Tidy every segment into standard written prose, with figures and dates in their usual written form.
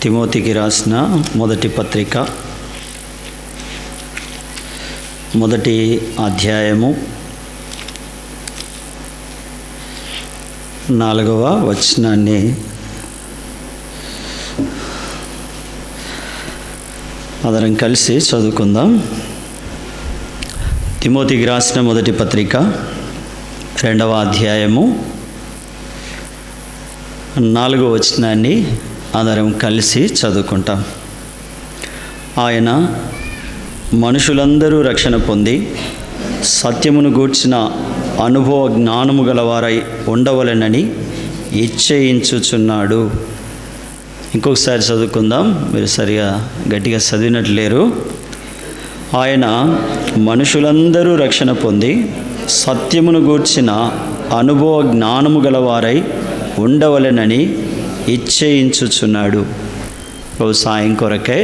తిమోతికి రాసిన మొదటి పత్రిక, మొదటి అధ్యాయము 4వ వచనాన్ని అందరం కలిసి చదువుకుందాం. తిమోతికి రాసిన మొదటి పత్రిక 2వ అధ్యాయము 4వ వచనాన్ని అందరం కలిసి చదువుకుంటాం. ఆయన మనుషులందరూ రక్షణ పొంది సత్యమును గూర్చిన అనుభవ జ్ఞానము గలవారై ఉండవలెనని ఇచ్ఛయించుచున్నాడు. ఇంకొకసారి చదువుకుందాం, మీరు సరిగా గట్టిగా చదివినట్లేరు. ఆయన మనుషులందరూ రక్షణ పొంది సత్యమును గూర్చిన అనుభవ జ్ఞానము గలవారై ఉండవలెనని ఇచ్ఛయించుచున్నాడు. సాయం కొరకై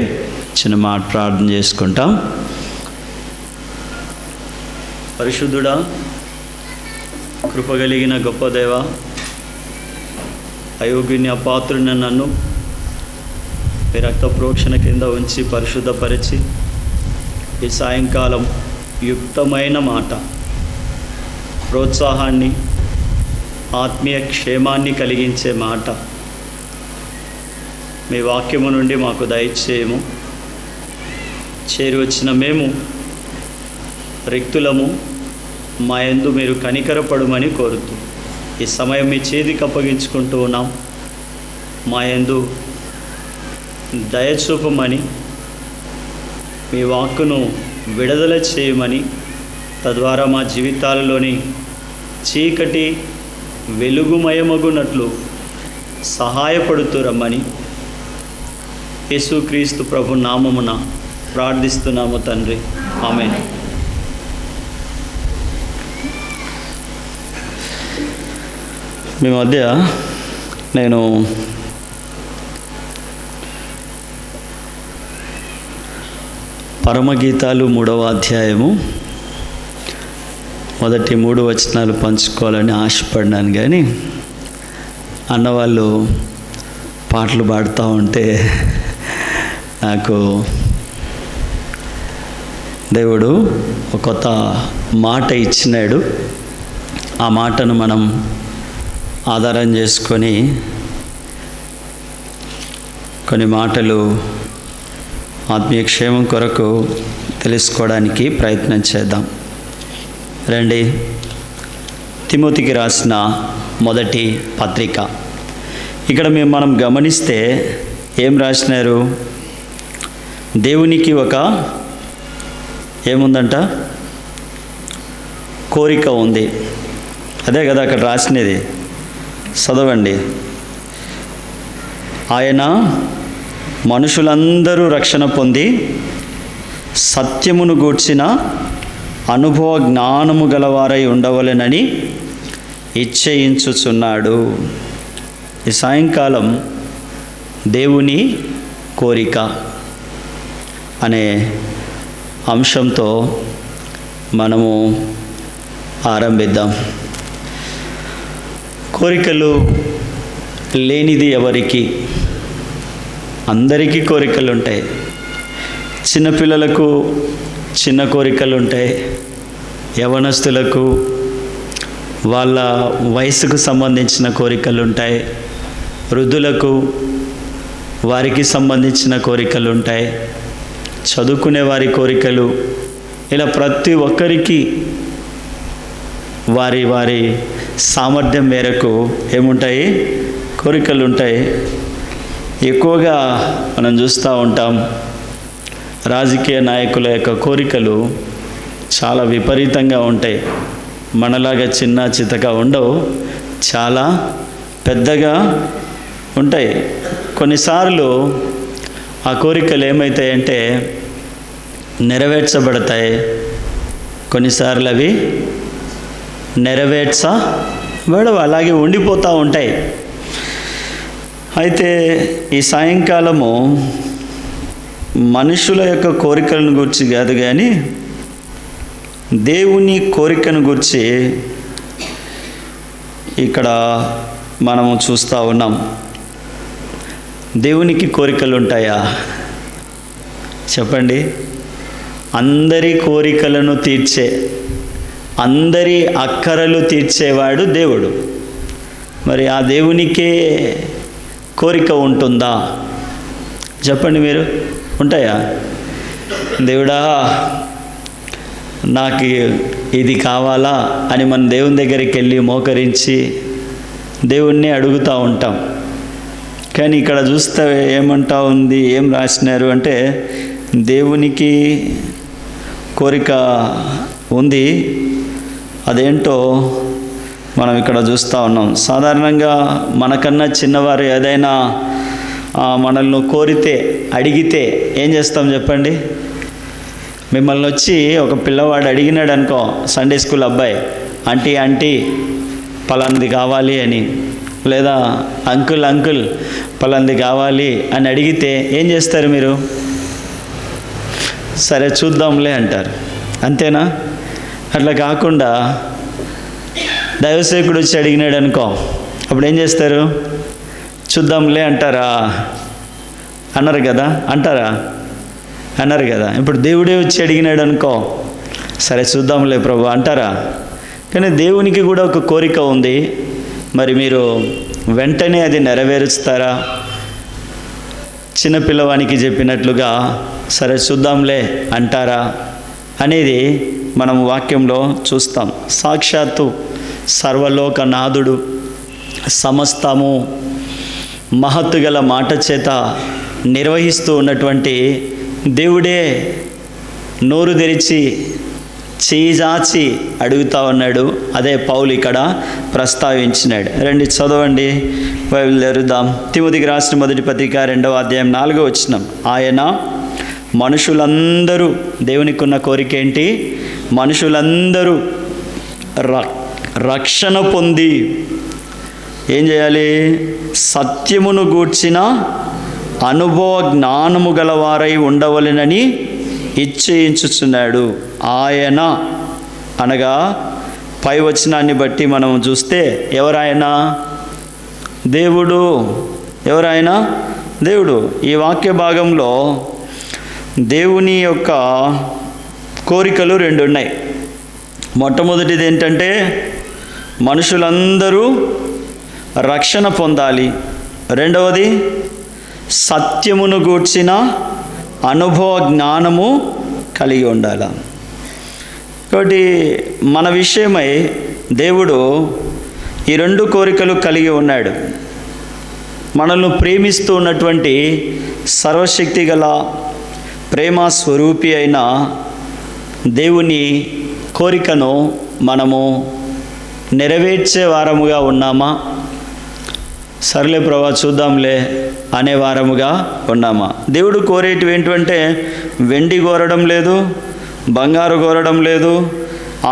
చిన్న మాట ప్రార్థన చేసుకుంటాం. పరిశుద్ధుడా, కృపగలిగిన గొప్ప దేవ, అయోగ్యుని అపాత్రుని నన్ను మీ రక్త ప్రోక్షణ కింద ఉంచి పరిశుద్ధపరిచి ఈ సాయంకాలం యుక్తమైన మాట, ప్రోత్సాహాన్ని, ఆత్మీయ క్షేమాన్ని కలిగించే మాట మీ వాక్యము నుండి మాకు దయచేయము. చేరి వచ్చిన మేము రిక్తులము, మా యందు మీరు కనికరపడుమని కోరుతూ ఈ సమయం మీ చేతికి అప్పగించుకుంటూ ఉన్నాం. మా యందు దయచూపమని, మీ వాక్కును విడుదల చేయమని, తద్వారా మా జీవితాలలోని చీకటి వెలుగుమయమగునట్లు సహాయపడుతూ రమ్మని యేసుక్రీస్తు ప్రభు నామమున ప్రార్థిస్తున్నాము తండ్రి, ఆమేన్. మీ మధ్య నేను పరమగీతాలు 3వ అధ్యాయము మొదటి 3 వచనాలు పంచుకోవాలని ఆశపడినాను, కానీ అన్నవాళ్ళు పాటలు పాడుతూ ఉంటే నాకు దేవుడు ఒక కొత్త మాట ఇచ్చినాడు. ఆ మాటను మనం ఆధారం చేసుకొని కొన్ని మాటలు ఆత్మీయ క్షేమం కొరకు తెలుసుకోవడానికి ప్రయత్నం చేద్దాం. రండి, తిమోతికి రాసిన మొదటి పత్రిక. ఇక్కడ మనం గమనిస్తే ఏం రాసినారు? దేవునికి ఒక ఏముందంట? కోరిక ఉంది. అదే కదా అక్కడ రాసినది, చదవండి. ఆయన మనుషులందరూ రక్షణ పొంది సత్యమును గూర్చిన అనుభవ జ్ఞానము గలవారై ఉండవలెనని ఇచ్ఛయించుచున్నాడు. ఈ సాయంకాలం దేవుని కోరిక అనే అంశంతో మనము ఆరంభిద్దాం. కోరికలు లేనిది ఎవరికి? అందరికీ కోరికలు ఉంటాయి. చిన్నపిల్లలకు చిన్న కోరికలు ఉంటాయి, యవనస్తులకు వాళ్ళ వయసుకు సంబంధించిన కోరికలు ఉంటాయి, వృద్ధులకు వారికి సంబంధించిన కోరికలు ఉంటాయి, చదువుకునే వారి కోరికలు, ఇలా ప్రతి ఒక్కరికి వారి వారి సామర్థ్యం మేరకు ఏముంటాయి? కోరికలు ఉంటాయి. ఎక్కువగా మనం చూస్తూ ఉంటాం, రాజకీయ నాయకుల యొక్క కోరికలు చాలా విపరీతంగా ఉంటాయి. మనలాగా చిన్న చితక ఉండవు, చాలా పెద్దగా ఉంటాయి. కొన్నిసార్లు ఆ కోరికలు ఏమవుతాయంటే నెరవేర్చబడతాయి, కొన్నిసార్లు అవి నెరవేర్చబడవు, అలాగే ఉండిపోతూ ఉంటాయి. అయితే ఈ సాయంకాలము మనుషుల యొక్క కోరికలను గురించి కాదు, కానీ దేవుని కోరికను గురించి ఇక్కడ మనము చూస్తూ ఉన్నాం. దేవునికి కోరికలు ఉంటాయా? చెప్పండి. అందరి కోరికలను తీర్చే, అందరి అక్కరలు తీర్చేవాడు దేవుడు. మరి ఆ దేవునికే కోరిక ఉంటుందా? చెప్పండి మీరు. ఉంటాయా? దేవుడా నాకు ఇది కావాలా అని మన దేవుని దగ్గరికి వెళ్ళి మోకరించి దేవుణ్ణి అడుగుతూ ఉంటాం. కానీ ఇక్కడ చూస్తే ఏమంటా ఉంది, ఏం రాసినారు అంటే దేవునికి కోరిక ఉంది. అదేంటో మనం ఇక్కడ చూస్తూ ఉన్నాం. సాధారణంగా మనకన్నా చిన్నవారు ఏదైనా మనల్ని కోరితే, అడిగితే ఏం చేస్తాం చెప్పండి? మిమ్మల్ని వచ్చి ఒక పిల్లవాడు అడిగినాడు అనుకో, సండే స్కూల్ అబ్బాయి, ఆంటీ పలాంది కావాలి అని, లేదా అంకుల్ పలాంది కావాలి అని అడిగితే ఏం చేస్తారు మీరు? సరే చూద్దాంలే అంటారు. అంతేనా? అట్లా కాకుండా దైవసేవకుడు వచ్చి అడిగినాడు అనుకో, అప్పుడు ఏం చేస్తారు? చూద్దాంలే అంటారా? అన్నారు కదా? అంటారా? అన్నారు కదా. ఇప్పుడు దేవుడే వచ్చి అడిగినాడు అనుకో, సరే చూద్దాంలే ప్రభు అంటారా? కానీ దేవునికి కూడా ఒక కోరిక ఉంది. మరి మీరు వెంటనే అది నెరవేరుస్తారా? చిన్నపిల్లవానికి చెప్పినట్లుగా సరే చూద్దాంలే అంటారా అనేది మనం వాక్యంలో చూస్తాం. సాక్షాత్తు సర్వలోకనాథుడు, సమస్తము మహత్తు గల మాట చేత నిర్వహిస్తూ ఉన్నటువంటి దేవుడే నోరు తెరిచి చేజాచి అడుగుతా ఉన్నాడు. అదే పౌలు ఇక్కడ ప్రస్తావించినాడు. రండి చదవండి, బైబిల్ తెరుద్దాం. తిమోతికి రాసిన మొదటి పత్రిక 2వ అధ్యాయం 4వ వచనం. ఆయన మనుషులందరూ, దేవునికి ఉన్న కోరిక ఏంటి? మనుషులందరూ రక్షణ పొంది ఏం చేయాలి? సత్యమును గూర్చిన అనుభవ జ్ఞానము గలవారై ఉండవలెనని ఇచ్చేయించుచున్నాడు. ఆయన అనగా పై వచనాన్ని బట్టి మనం చూస్తే ఎవరాయన? దేవుడు. ఎవరాయన? దేవుడు. ఈ వాక్య భాగంలో దేవుని యొక్క కోరికలు 2 ఉన్నాయి. మొట్టమొదటిది ఏంటంటే మనుషులందరూ రక్షణ పొందాలి. రెండవది సత్యమును గూర్చిన అనుభవ జ్ఞానము కలిగి ఉండాలి. కాబట్టి మన విషయమై దేవుడు ఈ 2 కోరికలు కలిగి ఉన్నాడు. మనల్ని ప్రేమిస్తూ ఉన్నటువంటి సర్వశక్తి గల ప్రేమ స్వరూపి అయిన దేవుని కోరికను మనము నెరవేర్చే వారముగా ఉన్నామా? సర్లే ప్రభా చూద్దాంలే అనే వారముగా ఉన్నామా? దేవుడు కోరేటివి ఏంటంటే వెండి కోరడం లేదు, బంగారు కోరడం లేదు,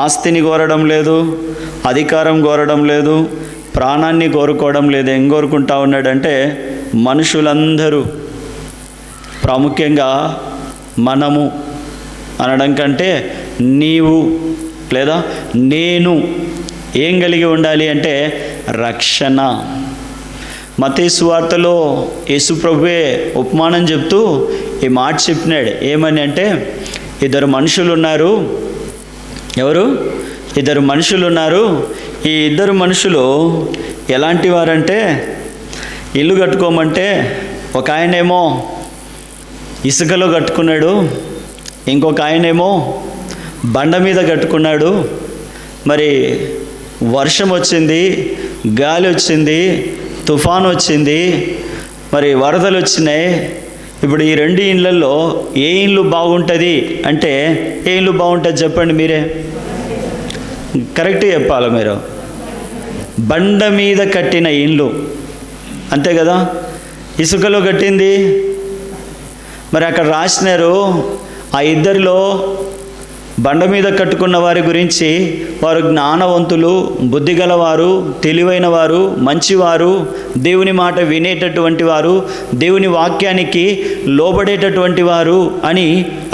ఆస్తిని కోరడం లేదు, అధికారం కోరడం లేదు, ప్రాణాన్ని కోరుకోవడం లేదు. ఏం కోరుకుంటా ఉన్నాడంటే మనుషులందరూ, ప్రాముఖ్యంగా మనము అనడం కంటే నీవు లేదా నేను ఏం కలిగి ఉండాలి అంటే రక్షణ. మత్తయి సువార్తలో యేసుప్రభువే ఉపమానం చెప్తూ ఈ మాట చెప్పినాడు. ఏమని అంటే 2 మనుషులు ఉన్నారు. ఎవరు? 2 మనుషులు ఉన్నారు. ఈ 2 మనుషులు ఎలాంటి వారంటే ఇల్లు కట్టుకోమంటే ఒక ఆయనేమో ఇసుకలో కట్టుకున్నాడు, ఇంకొక ఆయనేమో బండ మీద కట్టుకున్నాడు. మరి వర్షం వచ్చింది, గాలి వచ్చింది, తుఫాను వచ్చింది, మరి వరదలు వచ్చినాయి. ఇప్పుడు ఈ 2 ఇళ్ళల్లో ఏ ఇల్లు బాగుంటుంది అంటే ఏ ఇల్లు బాగుంటుంది చెప్పండి మీరే. కరెక్ట్గా చెప్పాలి మీరు. బండ మీద కట్టిన ఇల్లు, అంతే కదా. ఇసుకలో కట్టింది. మరి అక్కడ రాసినారు ఆ 2లో బండ మీద కట్టుకున్న వారి గురించి, వారు జ్ఞానవంతులు, బుద్ధిగలవారు, తెలివైన వారు, మంచివారు, దేవుని మాట వినేటటువంటి వారు, దేవుని వాక్యానికి లోబడేటటువంటి వారు అని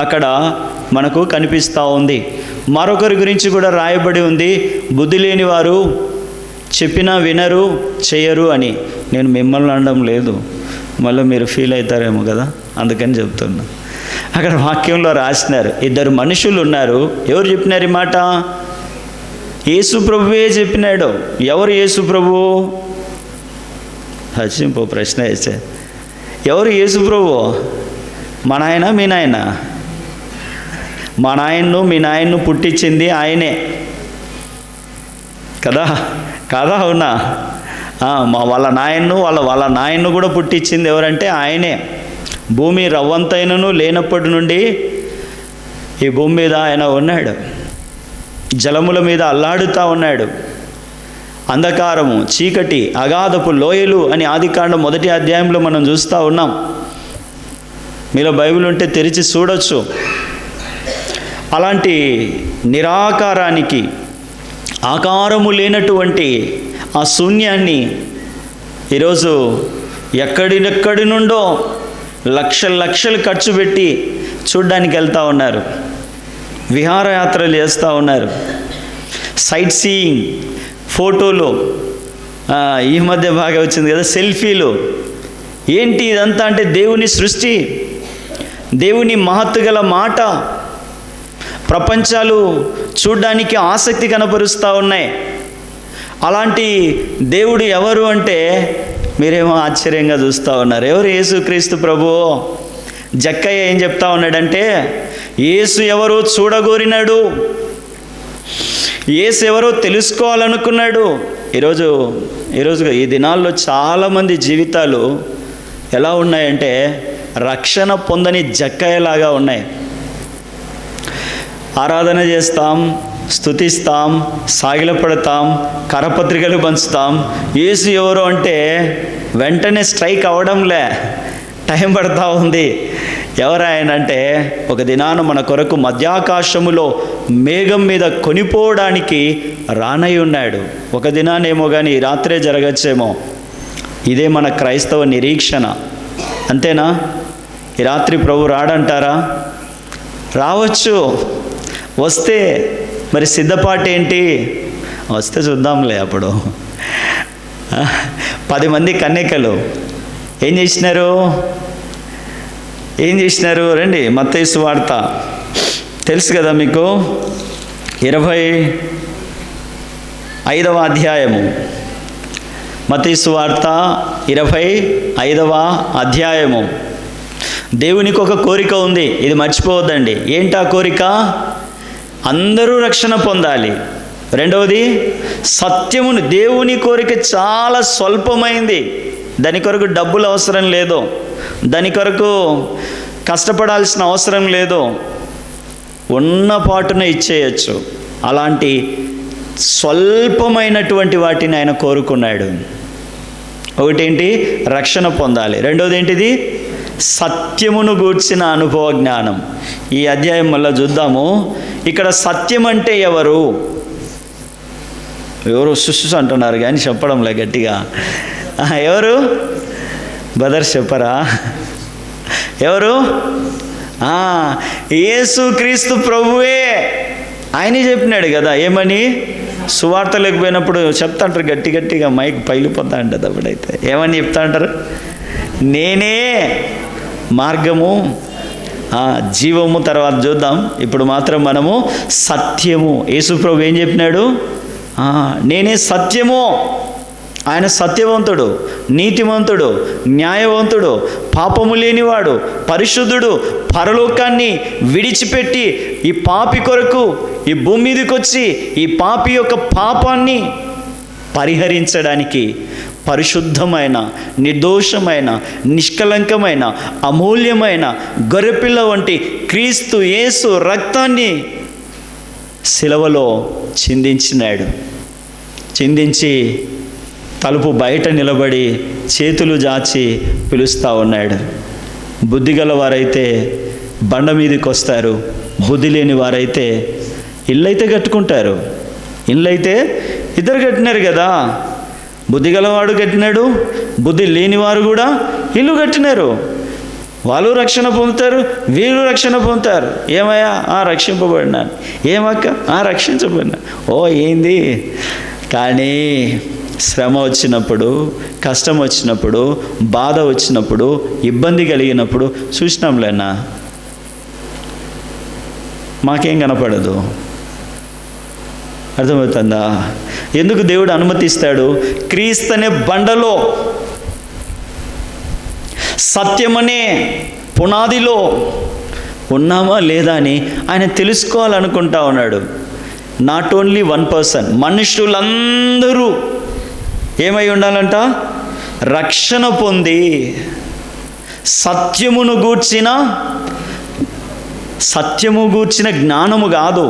అక్కడ మనకు కనిపిస్తూ ఉంది. మరొకరి గురించి కూడా రాయబడి ఉంది, బుద్ధి లేని వారు, చెప్పినా వినరు, చేయరు అని. నేను మిమ్మల్ని అనడం లేదు, మళ్ళీ మీరు ఫీల్ అవుతారేమో కదా, అందుకని చెప్తున్నా. అక్కడ వాక్యంలో రాసినారు, ఇద్దరు మనుషులు ఉన్నారు. ఎవరు చెప్పినారు ఈ మాట? యేసు ప్రభువే చెప్పినాడు. ఎవరు యేసు ప్రభు? హసింపో ప్రశ్న వేసే, ఎవరు యేసు ప్రభు? మా నాయన మీ నాయన? మా నాయన్ను మీ నాయన్ను పుట్టించింది ఆయనే కదా, కాదా? అవునా? వాళ్ళ నాయన్ను కూడా పుట్టించింది ఎవరంటే ఆయనే. భూమి రవ్వంతైనను లేనప్పటి నుండి ఈ భూమి మీద ఆయన ఉన్నాడు. జలముల మీద అల్లాడుతూ ఉన్నాడు. అంధకారము, చీకటి, అగాధపు లోయలు అని ఆదికాండం 1వ అధ్యాయంలో మనం చూస్తూ ఉన్నాం. మీలో బైబిల్ ఉంటే తెరిచి చూడొచ్చు. అలాంటి నిరాకారానికి, ఆకారము లేనటువంటి ఆ శూన్యాన్ని ఈరోజు ఎక్కడి నుండో లక్షలు ఖర్చు పెట్టి చూడ్డానికి వెళ్తూ ఉన్నారు. విహారయాత్రలు చేస్తూ ఉన్నారు. సైట్ సీయింగ్, ఫోటోలు, ఈ మధ్య బాగా వచ్చింది కదా సెల్ఫీలు. ఏంటి ఇదంతా అంటే దేవుని సృష్టి, దేవుని మహత్తు గల మాట. ప్రపంచాలు చూడ్డానికి ఆసక్తి కనపరుస్తూ ఉన్నాయి. అలాంటి దేవుడు ఎవరు అంటే మీరేమో ఆశ్చర్యంగా చూస్తూ ఉన్నారు. ఎవరు? యేసుక్రీస్తు ప్రభువు. జక్కయ్య ఏం చెప్తా ఉన్నాడంటే, యేసు ఎవరో చూడగోరినాడు, యేసు ఎవరో తెలుసుకోవాలనుకున్నాడు. ఈరోజు ఈ దినాల్లో చాలామంది జీవితాలు ఎలా ఉన్నాయంటే రక్షణ పొందని జక్కయ్యలాగా ఉన్నాయి. ఆరాధన చేస్తాం, స్తుతిస్తాం, సాగిలపడతాం, కరపత్రికలు పంచుతాం. యేసు ఎవరు అంటే వెంటనే స్ట్రైక్ అవ్వడంలే, టైం పడతా ఉంది. ఎవరాయన అంటే ఒక దినాన మన కొరకు మధ్యాకాశములో మేఘం మీద కొనిపోవడానికి రానై ఉన్నాడు. ఒక దినానేమో కానీ ఈ రాత్రే జరగచ్చేమో. ఇదే మన క్రైస్తవ నిరీక్షణ. అంతేనా? ఈ రాత్రి ప్రభు రాడంటారా? రావచ్చు. వస్తే మరి సిద్ధపాటు ఏంటి? వస్తే చూద్దాంలే. అప్పుడు 10 మంది కన్యకలు ఏం చేసినారు? రండి, మత్తయి సువార్త తెలుసు కదా మీకు, 25వ అధ్యాయము. మత్తయి సువార్త 25వ అధ్యాయము. దేవునికి ఒక కోరిక ఉంది, ఇది మర్చిపోవద్దండి. ఏంటా కోరిక? అందరూ రక్షణ పొందాలి. రెండవది సత్యమును. దేవుని కోరిక చాలా స్వల్పమైంది. దాని కొరకు డబ్బులు అవసరం లేదు, దాని కొరకు కష్టపడాల్సిన అవసరం లేదు, ఉన్న పాటున ఇచ్చేయచ్చు. అలాంటి స్వల్పమైనటువంటి వాటిని ఆయన కోరుకున్నాడు. ఒకటేంటి? రక్షణ పొందాలి. రెండవది ఏంటిది? సత్యమును గూర్చిన అనుభవ జ్ఞానం. ఈ అధ్యాయం మళ్ళీ చూద్దాము. ఇక్కడ సత్యం అంటే ఎవరు సుస్సు అంటున్నారు కానీ చెప్పడంలే గట్టిగా. ఎవరు బ్రదర్స్ చెప్పరా? ఎవరు? యేసుక్రీస్తు ప్రభువే. ఆయనే చెప్పినాడు కదా. ఏమని? సువార్త లేకపోయినప్పుడు చెప్తా అంటారు గట్టిగా, మైక్ పైలిపోతా ఉంటుంది. అప్పుడైతే ఏమని చెప్తా అంటారు? నేనే మార్గము, జీవము. తర్వాత చూద్దాం. ఇప్పుడు మాత్రం మనము సత్యము. యేసు ప్రభు ఏం చెప్పినాడు? నేనే సత్యము. ఆయన సత్యవంతుడు, నీతివంతుడు, న్యాయవంతుడు, పాపము లేనివాడు, పరిశుద్ధుడు. పరలోకాన్ని విడిచిపెట్టి ఈ పాపి కొరకు ఈ భూమి మీదకి వచ్చి ఈ పాపి యొక్క పాపాన్ని పరిహరించడానికి పరిశుద్ధమైన, నిర్దోషమైన, నిష్కలంకమైన, అమూల్యమైన గొర్రెపిల్ల వంటి క్రీస్తు యేసు రక్తాన్ని శిలువలో చిందించి తలుపు బయట నిలబడి చేతులు జాచి పిలుస్తూ ఉన్నాడు. బుద్ధిగల వారైతే బండ మీదకి వస్తారు, బుద్ధి లేని వారైతే ఇళ్ళైతే కట్టుకుంటారు. ఇళ్ళైతే ఇద్దరు కట్టినారు కదా. బుద్ధిగలవాడు కట్టినాడు, బుద్ధి లేనివారు కూడా ఇల్లు కట్టినారు. వాళ్ళు రక్షణ పొందుతారు, వీళ్ళు రక్షణ పొందుతారు. ఏమయ్యా? రక్షింపబడినాను. ఏమక్క? రక్షించబడినా. ఓ ఏంది? కానీ శ్రమ వచ్చినప్పుడు, కష్టం వచ్చినప్పుడు, బాధ వచ్చినప్పుడు, ఇబ్బంది కలిగినప్పుడు చూసినాంలేనా, మాకేం కనపడదు. అర్థమవుతుందా? ఎందుకు దేవుడు అనుమతిస్తాడు? క్రీస్తనే బండలో, సత్యమనే పునాదిలో ఉన్నామా లేదా అని ఆయన తెలుసుకోవాలనుకుంటా ఉన్నాడు. నాట్ ఓన్లీ వన్ పర్సన్, మనుషులందరూ ఏమై ఉండాలంట? రక్షణ పొంది సత్యము గూర్చిన జ్ఞానము కాదు.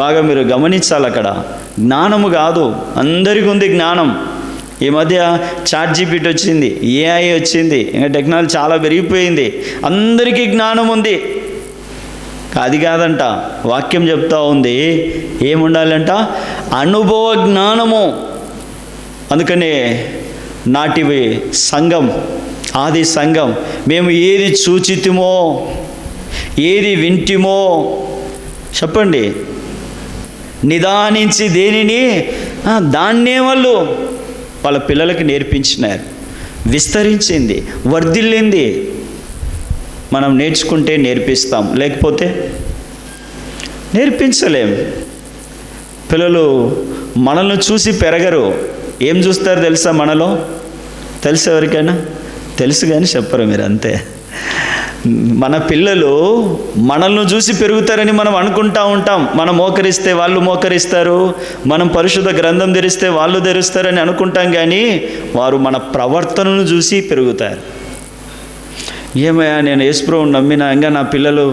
బాగా మీరు గమనించాలి, అక్కడ జ్ఞానము కాదు. అందరికీ ఉంది జ్ఞానం. ఈ మధ్య ChatGPT వచ్చింది, AI వచ్చింది, ఇంకా టెక్నాలజీ చాలా పెరిగిపోయింది, అందరికీ జ్ఞానం ఉంది. అది కాదంట, వాక్యం చెప్తా ఉంది ఏముండాలంట? అనుభవ జ్ఞానము. అందుకనే నాటివి సంఘం, ఆది సంఘం, మేము ఏది చూచితిమో, ఏది వింటిమో చెప్పండి, నిదానించి దేనిని దాన్నే వాళ్ళ పిల్లలకి నేర్పించినారు. విస్తరించింది, వర్ధిల్లింది. మనం నేర్చుకుంటే నేర్పిస్తాం, లేకపోతే నేర్పించలేం. పిల్లలు మనల్ని చూసి పెరగరు. ఏం చూస్తారు తెలుసా మనలో? తెలుసు ఎవరికైనా? తెలుసు కానీ చెప్పరు మీరు, అంతే. మన పిల్లలు మనల్ని చూసి పెరుగుతారని మనం అనుకుంటా ఉంటాం. మనం మోకరిస్తే వాళ్ళు మోకరిస్తారు, మనం పరిశుద్ధ గ్రంథం తెరిస్తే వాళ్ళు తెరుస్తారని అనుకుంటాం, కానీ వారు మన ప్రవర్తనను చూసి పెరుగుతారు. ఏమయ్యా, నేను యేసుప్రభువుని నమ్మినా, ఇంకా నా పిల్లలు,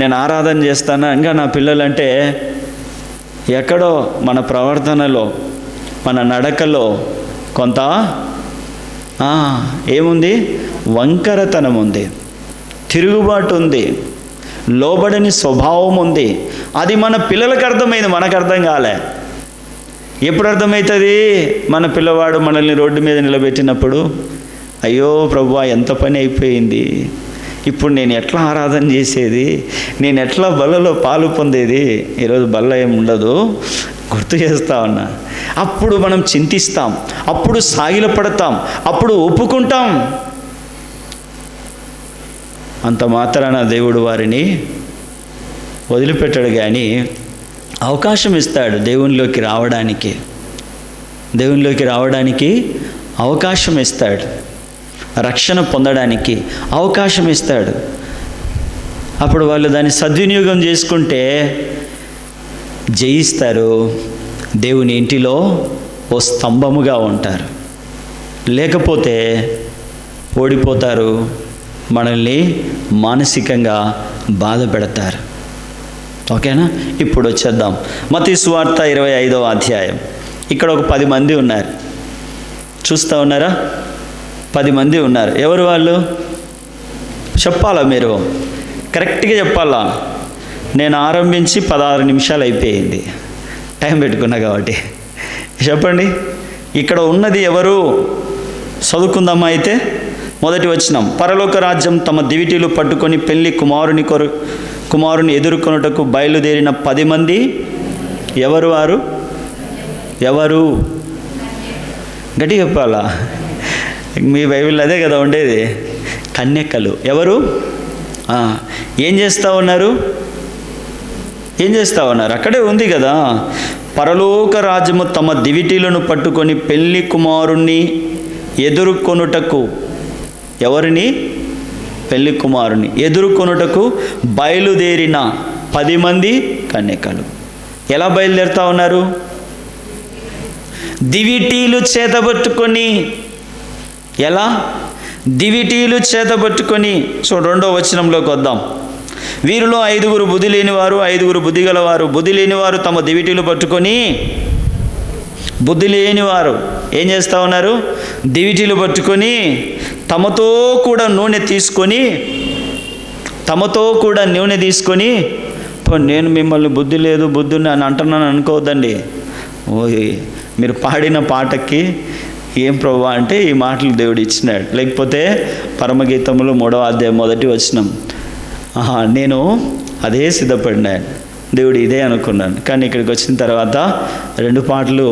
నేను ఆరాధన చేస్తానా, ఇంకా నా పిల్లలు అంటే ఎక్కడో మన ప్రవర్తనలో, మన నడకలో కొంత ఏముంది? వంకరతనం ఉంది, తిరుగుబాటు ఉంది, లోబడని స్వభావం ఉంది. అది మన పిల్లలకు అర్థమైంది, మనకు అర్థం కాలే. ఎప్పుడు అర్థమవుతుంది? మన పిల్లవాడు మనల్ని రోడ్డు మీద నిలబెట్టినప్పుడు, అయ్యో ప్రభువా ఎంత పని అయిపోయింది, ఇప్పుడు నేను ఎట్లా ఆరాధన చేసేది, నేను ఎట్లా బల్లలో పాలు పొందేది. ఈరోజు బల్ల ఏమి ఉండదు, గుర్తు చేస్తా ఉన్నా. అప్పుడు మనం చింతిస్తాం, అప్పుడు సాగిలపడతాం, అప్పుడు ఒప్పుకుంటాం. అంత మాత్రాన దేవుడు వారిని వదిలిపెట్టాడు, కానీ అవకాశం ఇస్తాడు దేవునిలోకి రావడానికి అవకాశం ఇస్తాడు. రక్షణ పొందడానికి అవకాశం ఇస్తాడు. అప్పుడు వాళ్ళు దాన్ని సద్వినియోగం చేసుకుంటే జయిస్తారు, దేవుని ఇంటిలో ఓ స్తంభముగా ఉంటారు. లేకపోతే ఓడిపోతారు, మనల్ని మానసికంగా బాధ పెడతారు. ఓకేనా? ఇప్పుడు వచ్చేద్దాం మత్తయి సువార్త 25వ అధ్యాయం. ఇక్కడ ఒక 10 మంది ఉన్నారు, చూస్తూ ఉన్నారా? 10 మంది ఉన్నారు. ఎవరు వాళ్ళు? చెప్పాలా మీరు? కరెక్ట్గా చెప్పాలా? నేను ఆరంభించి 16 నిమిషాలు అయిపోయింది, టైం పెట్టుకున్నా కాబట్టి. చెప్పండి, ఇక్కడ ఉన్నది ఎవరు? చదువుకుందామా అయితే. మొదటి వచనం, పరలోక రాజ్యం తమ దివిటీలు పట్టుకొని పెళ్లి కుమారుని ఎదుర్కొనుటకు బయలుదేరిన 10 మంది. ఎవరు వారు? ఎవరు? గట్టి చెప్పాలా? మీ బైబిల్ అదే కదా ఉండేది, కన్యకలు. ఎవరు? ఏం చేస్తూ ఉన్నారు? అక్కడే ఉంది కదా. పరలోక రాజ్యము తమ దివిటీలను పట్టుకొని పెళ్లి కుమారుణ్ణి ఎదుర్కొనుటకు. ఎవరిని? పెళ్లి కుమారుని ఎదుర్కొనుటకు బయలుదేరిన 10 మంది కన్యకలు. ఎలా బయలుదేరుతా ఉన్నారు? దివిటీలు చేతబట్టుకొని. ఎలా? దివిటీలు చేతబట్టుకొని. సో 2వ వచనంలోకి వద్దాం. వీరిలో 5 బుద్ధి లేనివారు, 5 బుద్ధి గలవారు. బుద్ధి లేనివారు తమ దివిటీలు పట్టుకొని, బుద్ధి లేనివారు ఏం చేస్తూ ఉన్నారు? దివిటీలు పట్టుకొని తమతో కూడా నూనె తీసుకొని, నేను మిమ్మల్ని బుద్ధి లేదు అని అంటున్నాను అనుకోవద్దండి. మీరు పాడిన పాటకి ఏం ప్రభువా అంటే ఈ మాటలు దేవుడు ఇచ్చినాడు. లేకపోతే పరమగీతములు 3వ అధ్యాయం 1వ వచనం, నేను అదే సిద్ధపడినాను, దేవుడు ఇదే అనుకున్నాను, కానీ ఇక్కడికి వచ్చిన తర్వాత 2 పాటలు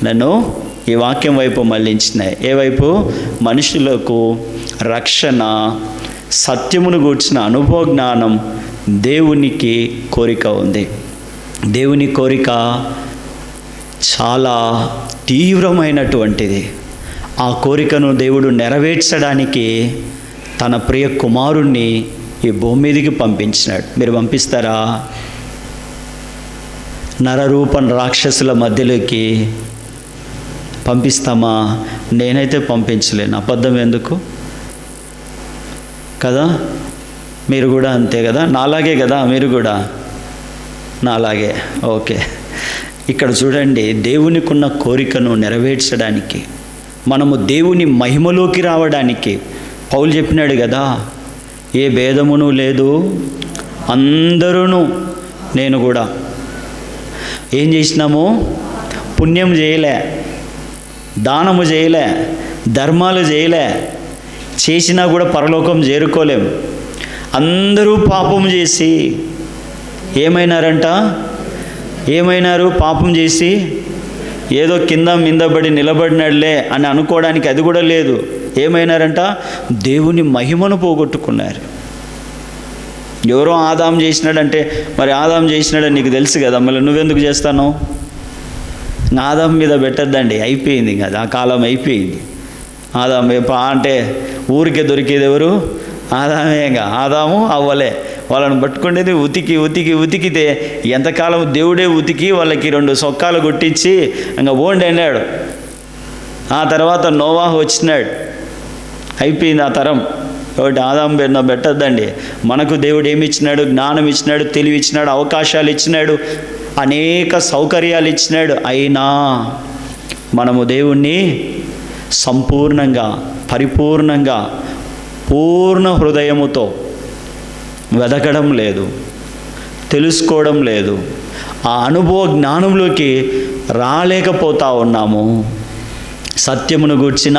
నన్ను ఈ వాక్యం వైపు మళ్ళించినాయి. ఏ వైపు? మనుషులకు రక్షణ, సత్యమును గూర్చిన అనుభవ జ్ఞానం, దేవునికి కోరిక ఉంది. దేవుని కోరిక చాలా తీవ్రమైనటువంటిది. ఆ కోరికను దేవుడు నెరవేర్చడానికి తన ప్రియ కుమారుణ్ణి ఈ భూమి మీదకి పంపించినాడు. మీరు పంపిస్తారా? నరరూపం రాక్షసుల మధ్యలోకి పంపిస్తామా? నేనైతే పంపించలేను. అబద్ధం ఎందుకు కదా? మీరు కూడా అంతే కదా, నాలాగే కదా, మీరు కూడా నాలాగే. ఓకే, ఇక్కడ చూడండి, దేవునికి ఉన్న కోరికను నెరవేర్చడానికి, మనము దేవుని మహిమలోకి రావడానికి పౌలు చెప్పినాడు కదా, ఏ భేదమును లేదు, అందరూ నేను కూడా ఏం చేసినాము? పుణ్యం చేయలే, దానము చేయలే, ధర్మాలు చేయలే, చేసినా కూడా పరలోకం చేరుకోలేం. అందరూ పాపం చేసి ఏమైనారు? పాపం చేసి ఏదో కింద మిందబడి నిలబడినాడులే అని అనుకోవడానికి అది కూడా లేదు. ఏమైనారంట? దేవుని మహిమను పోగొట్టుకున్నారు. ఎవరో ఆదాం చేసినాడంటే, మరి ఆదాం చేసినాడని నీకు తెలుసు కదా, మళ్ళీ నువ్వెందుకు చేస్తాను? ఆదాం మీద పెట్టద్దండి, అయిపోయింది కదా, ఆ కాలం అయిపోయింది. ఆదాం అంటే ఊరికే దొరికేది ఎవరు? ఆదామేగా. ఆదాము అవ్వలే, వాళ్ళని పట్టుకునేది ఉతికితే ఎంతకాలం దేవుడే ఉతికి వాళ్ళకి 2 సొక్కాలు కొట్టించి ఇంకా ఓండి అన్నాడు. ఆ తర్వాత నోవాహు వచ్చినాడు, అయిపోయింది ఆ తరం. కాబట్టి ఆదాం పేరున పెట్టద్దండి. మనకు దేవుడు ఏమి ఇచ్చినాడు? జ్ఞానం ఇచ్చినాడు, తెలివి ఇచ్చినాడు, అవకాశాలు ఇచ్చినాడు, అనేక సౌకర్యాలు ఇచ్చినాడు. అయినా మనము దేవుణ్ణి సంపూర్ణంగా, పరిపూర్ణంగా, పూర్ణ హృదయముతో వెదకడం లేదు, తెలుసుకోవడం లేదు, ఆ అనుభవ జ్ఞానంలోకి రాలేకపోతా ఉన్నాము. సత్యమును గూర్చిన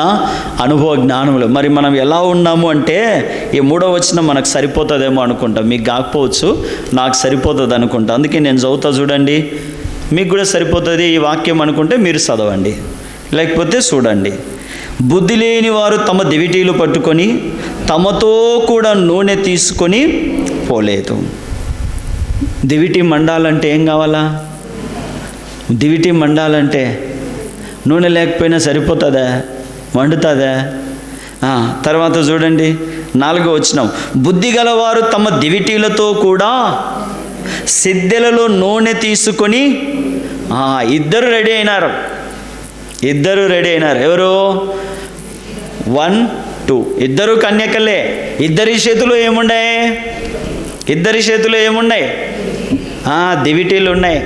అనుభవ జ్ఞానములు. మరి మనం ఎలా ఉన్నాము అంటే, ఈ 3వ వచనం మనకు సరిపోతుందేమో అనుకుంటాం. మీకు కాకపోవచ్చు, నాకు సరిపోతుంది అనుకుంటా. అందుకే నేను చదువుతా చూడండి, మీకు కూడా సరిపోతుంది ఈ వాక్యం అనుకుంటే మీరు చదవండి, లేకపోతే చూడండి. బుద్ధి లేని వారు తమ దివిటీలు పట్టుకొని తమతో కూడా నూనె తీసుకొని పోలేదు. దివిటి మండాలంటే ఏం కావాలా? దివిటి మండాలంటే నూనె లేకపోయినా సరిపోతుందా? మండుతుందా? తర్వాత చూడండి 4వ వచనం, బుద్ధి గలవారు తమ దివిటీలతో కూడా సిద్ధెలలో నూనె తీసుకొని ఇద్దరు రెడీ అయినారు. ఎవరు? 1, 2 ఇద్దరు కన్యకలే. ఇద్దరి చేతిలో ఏమున్నాయి? దివిటీలు ఉన్నాయి.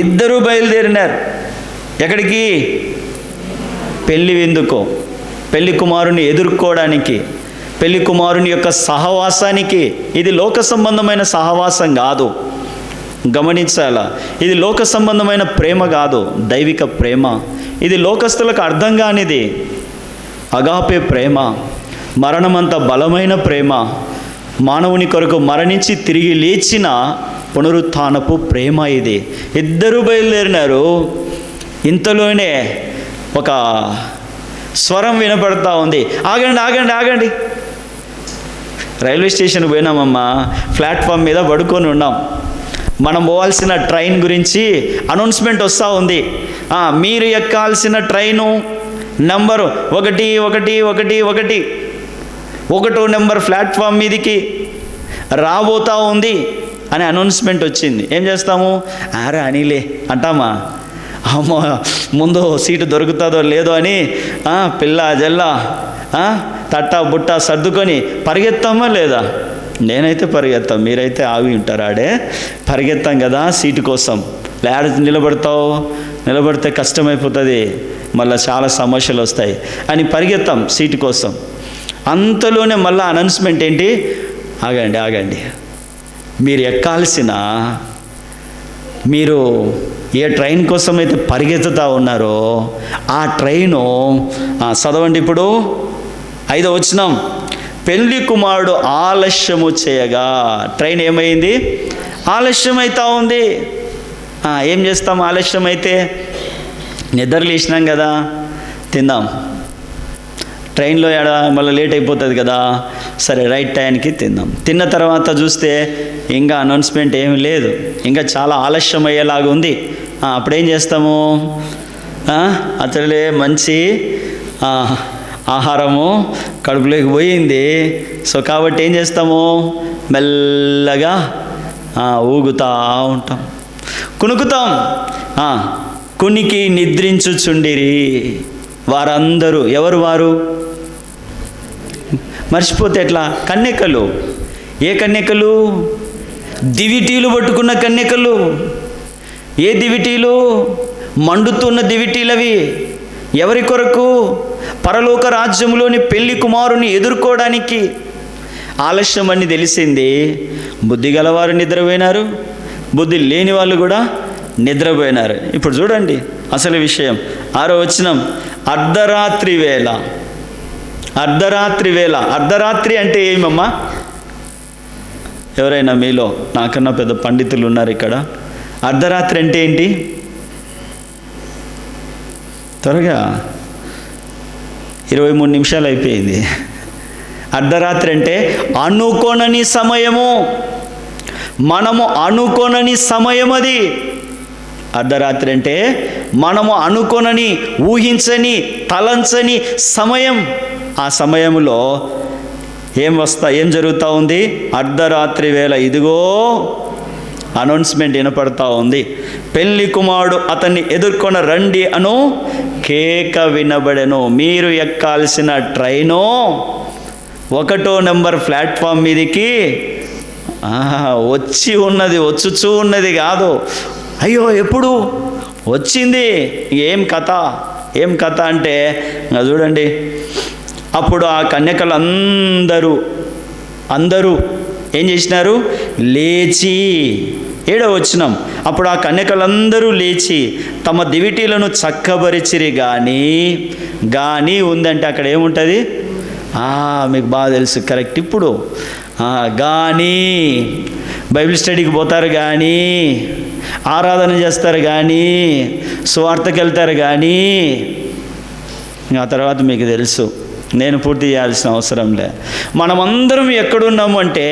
ఇద్దరు బయలుదేరినారు. ఎక్కడికి? పెళ్లి విందుకో, పెళ్లి కుమారుని ఎదుర్కోవడానికి, పెళ్లి కుమారుని యొక్క సహవాసానికి. ఇది లోక సంబంధమైన సహవాసం కాదు, గమనించాలా. ఇది లోక సంబంధమైన ప్రేమ కాదు, దైవిక ప్రేమ. ఇది లోకస్తులకు అర్థం కానిది. అగాపే ప్రేమ, మరణమంత బలమైన ప్రేమ, మానవుని కొరకు మరణించి తిరిగి లేచిన పునరుత్థానపు ప్రేమ ఇది. ఇద్దరు బయలుదేరినారు. ఇంతలోనే ఒక స్వరం వినపడతా ఉంది, ఆగండి. రైల్వే స్టేషన్కి పోయినామమ్మా, ప్లాట్ఫామ్ మీద పడుకొని ఉన్నాం. మనం పోవాల్సిన ట్రైన్ గురించి అనౌన్స్మెంట్ వస్తూ ఉంది. మీరు ఎక్కాల్సిన ట్రైను నంబరు 11111, 1వ నెంబర్ ప్లాట్ఫామ్ మీదికి రాబోతూ ఉంది అని అనౌన్స్మెంట్ వచ్చింది. ఏం చేస్తాము? అనిలే అంటామా? అమ్మో, ముందు సీటు దొరుకుతుందో లేదో అని పిల్ల జల్ల తట్టా బుట్ట సర్దుకొని పరిగెత్తామా లేదా? నేనైతే పరిగెత్తాం, మీరైతే ఆగి ఉంటారు. పరిగెత్తాం కదా సీటు కోసం. లేడ నిలబడితే కష్టమైపోతుంది, మళ్ళీ చాలా సమస్యలు వస్తాయి అని పరిగెత్తాం సీటు కోసం. అంతలోనే మళ్ళీ అనౌన్స్మెంట్ ఏంటి? ఆగండి, మీరు ఎక్కాల్సిన, మీరు ఏ ట్రైన్ కోసం అయితే పరిగెత్తుతూ ఉన్నారో ఆ ట్రైను చదవండి ఇప్పుడు 5వ వచనం, పెళ్లి కుమారుడు ఆలస్యము చేయగా. ట్రైన్ ఏమైంది? ఆలస్యం అవుతూ ఉంది. ఏం చేస్తాం ఆలస్యం అయితే? నిద్ర లేచినాం కదా, తిందాం. ట్రైన్లో మళ్ళీ లేట్ అయిపోతుంది కదా, సరే రైట్ టైంకి తిందాం. తిన్న తర్వాత చూస్తే ఇంకా అనౌన్స్మెంట్ ఏమీ లేదు, ఇంకా చాలా ఆలస్యం అయ్యేలాగా ఉంది. అప్పుడేం చేస్తాము? అతడే మంచి ఆహారము కడుపులోకి పోయింది. సో కాబట్టి ఏం చేస్తాము? మెల్లగా ఊగుతూ ఉంటాం, కునుకుతాం. కునికి నిద్రించుచుండిరి వారందరూ. ఎవరు వారు? మర్చిపోతే ఎట్లా? కన్యకలు. ఏ కన్యకలు? దివిటీలు పట్టుకున్న కన్యకలు. ఏ దివిటీలు? మండుతున్న దివిటీలవి. ఎవరి కొరకు? పరలోక రాజ్యంలోని పెళ్లి కుమారుని ఎదుర్కోవడానికి. ఆలస్యం అని తెలిసింది. బుద్ధి గలవారు నిద్రపోయినారు, బుద్ధి లేని వాళ్ళు కూడా నిద్రపోయినారు. ఇప్పుడు చూడండి అసలు విషయం. 6వ వచనం, అర్ధరాత్రి వేళ. అర్ధరాత్రి వేళ. అర్ధరాత్రి అంటే ఏమమ్మా? ఎవరైనా మీలో నాకన్నా పెద్ద పండితులు ఉన్నారు ఇక్కడ. అర్ధరాత్రి అంటే ఏంటి? త్వరగా, 23 నిమిషాలు అయిపోయింది. అర్ధరాత్రి అంటే అనుకోనని సమయము. మనము అనుకోనని సమయం అది. అర్ధరాత్రి అంటే మనము అనుకోనని, ఊహించని, తలంచని సమయం. ఆ సమయంలో ఏం జరుగుతూ ఉంది? అర్ధరాత్రి వేళ ఇదిగో అనౌన్స్మెంట్ వినపడతా ఉంది. పెళ్లి కుమారుడు అతన్ని ఎదుర్కొన రండి అను కేక వినబడెను. మీరు ఎక్కాల్సిన ట్రైను 1వ నెంబర్ ప్లాట్ఫామ్ మీదికి వచ్చుచూ ఉన్నది కాదు. అయ్యో ఎప్పుడు వచ్చింది? ఏం కథ అంటే చూడండి. అప్పుడు ఆ కన్యకలు అందరూ ఏం చేసినారు? లేచి. 7వ వచనం, అప్పుడు ఆ కన్యకలందరూ లేచి తమ దివిటీలను చక్కబరిచిరి. కానీ ఉందంటే అక్కడ ఏముంటుంది? మీకు బాగా తెలుసు, కరెక్ట్. ఇప్పుడు కానీ బైబిల్ స్టడీకి పోతారు, కానీ ఆరాధన చేస్తారు, కానీ సువార్తకి వెళ్తారు, కానీ ఆ తర్వాత మీకు తెలుసు, నేను పూర్తి చేయాల్సిన అవసరం లే. మనమందరం ఎక్కడున్నాము అంటే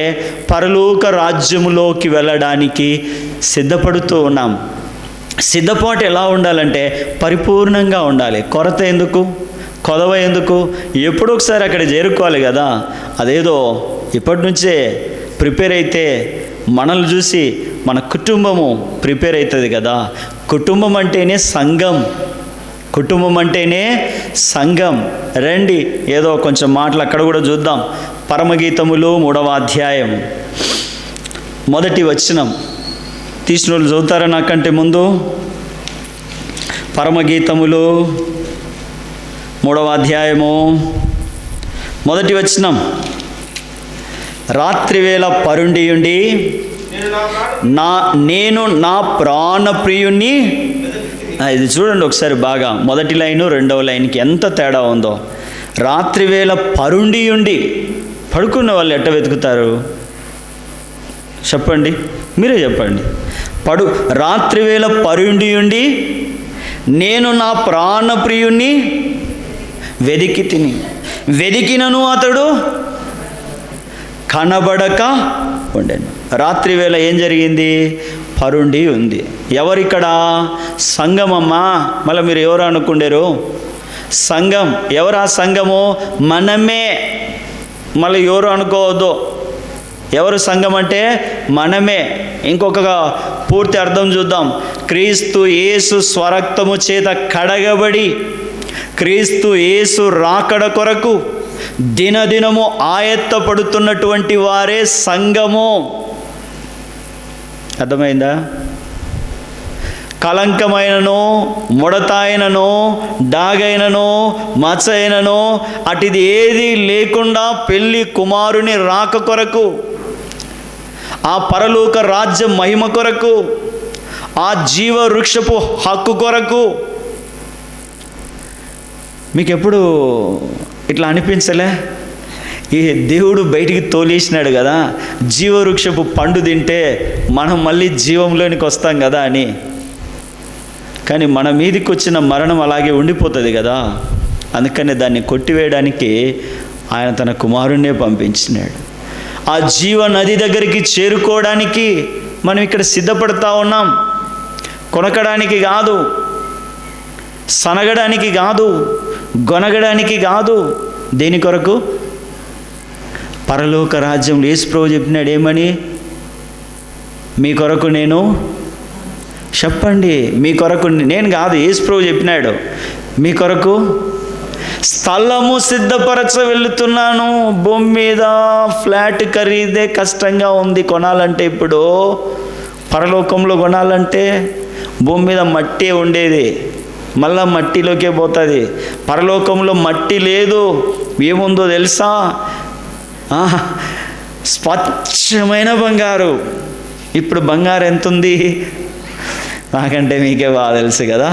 పరలోక రాజ్యములోకి వెళ్ళడానికి సిద్ధపడుతూ ఉన్నాం. సిద్ధపాటు ఎలా ఉండాలంటే పరిపూర్ణంగా ఉండాలి. కొరత ఎందుకు, కొదవ ఎందుకు? ఎప్పుడో ఒకసారి అక్కడ చేరుకోవాలి కదా. అదేదో ఇప్పటి నుంచే ప్రిపేర్ అయితే మనల్ని చూసి మన కుటుంబము ప్రిపేర్ అవుతుంది కదా. కుటుంబం అంటేనే సంఘం. కుటుంబం అంటేనే సంఘం. రండి ఏదో కొంచెం మాటలు అక్కడ కూడా చూద్దాం. పరమగీతములు 3వ అధ్యాయం 1వ వచనం. తీసిన వాళ్ళు చదువుతారా నాకంటే ముందు? పరమగీతములు 3వ అధ్యాయము 1వ వచనం. రాత్రివేళ పరుండియుండి నేను నా ప్రాణప్రియుణ్ణి. ఇది చూడండి ఒకసారి బాగా. 1వ లైను 2వ లైన్కి ఎంత తేడా ఉందో. రాత్రివేళ పరుండియుండి. పడుకున్న వాళ్ళు ఎట్ట వెతుకుతారు చెప్పండి, మీరే చెప్పండి. రాత్రివేళ పరుండియుండి నేను నా ప్రాణప్రియుణ్ణి వెదికినను అతడు కనబడక ఉండెను. రాత్రివేళ ఏం జరిగింది? పరుండి ఉంది. ఎవరిక్కడ? సంఘమమ్మా. మళ్ళీ మీరు ఎవరు అనుకుండేరు? సంఘం. ఎవరు ఆ సంఘము? మనమే. మళ్ళీ ఎవరు అనుకోవద్దు. ఎవరు సంఘం అంటే మనమే. ఇంకొక పూర్తి అర్థం చూద్దాం. క్రీస్తు యేసు స్వరక్తము చేత కడగబడి క్రీస్తు యేసు రాకడ కొరకు దినదినము ఆయత్తపడుతున్నటువంటి వారే సంఘము. అర్థమైందా? కలంకమైనను, ముడతాయినను, డాగైనను, మచ్చైనను అటిది ఏది లేకుండా పెళ్లి కుమారుని రాక కొరకు, ఆ పరలోక రాజ్య మహిమ కొరకు, ఆ జీవ వృక్షపు హక్కు కొరకు. మీకు ఎప్పుడు ఇట్లా అనిపించలే? ఈ దేవుడు బయటికి తోలేసినాడు కదా, జీవవృక్షపు పండు తింటే మనం మళ్ళీ జీవంలోనికి వస్తాం కదా అని. కానీ మన మీదకి వచ్చిన మరణం అలాగే ఉండిపోతుంది కదా. అందుకని దాన్ని కొట్టివేయడానికి ఆయన తన కుమారుణ్ణే పంపించినాడు. ఆ జీవ నది దగ్గరికి చేరుకోవడానికి మనం ఇక్కడ సిద్ధపడతా ఉన్నాం. కొనకడానికి కాదు, సనగడానికి కాదు, గొనగడానికి కాదు. దేని కొరకు? పరలోక రాజ్యంలో యేసు ప్రభువు చెప్పినాడు ఏమని? మీ కొరకు నేను, చెప్పండి, మీ కొరకు నేను కాదు, యేసు ప్రభువు చెప్పినాడు మీ కొరకు స్థలము సిద్ధపరచ వెళుతున్నాను. భూమి మీద ఫ్లాట్ ఖరీదే కష్టంగా ఉంది కొనాలంటే. ఇప్పుడు పరలోకంలో కొనాలంటే భూమి మీద మట్టి ఉండేది, మళ్ళా మట్టిలోకే పోతుంది. పరలోకంలో మట్టి లేదు. ఏముందో తెలుసా? స్వచ్ఛమైన బంగారు. ఇప్పుడు బంగారు ఎంత ఉంది? నాకంటే మీకే బాగా తెలుసు కదా,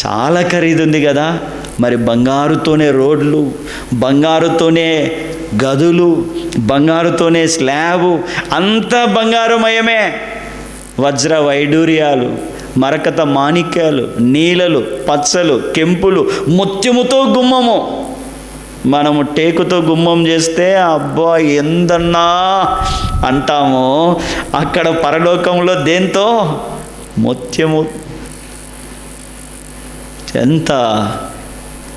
చాలా ఖరీదు ఉంది కదా. మరి బంగారుతోనే రోడ్లు, బంగారుతోనే గదులు, బంగారుతోనే స్లాబు, అంతా బంగారుమయమే. వజ్ర వైడూర్యాలు, మరకత మాణిక్యాలు, నీలలు, పచ్చలు, కెంపులు, ముత్యముతో గుమ్మము. మనము టేకుతో గుమ్మం చేస్తే అబ్బా ఎందన్నా అంటాము. అక్కడ పరలోకంలో దేంతో? ముత్యము. ఎంత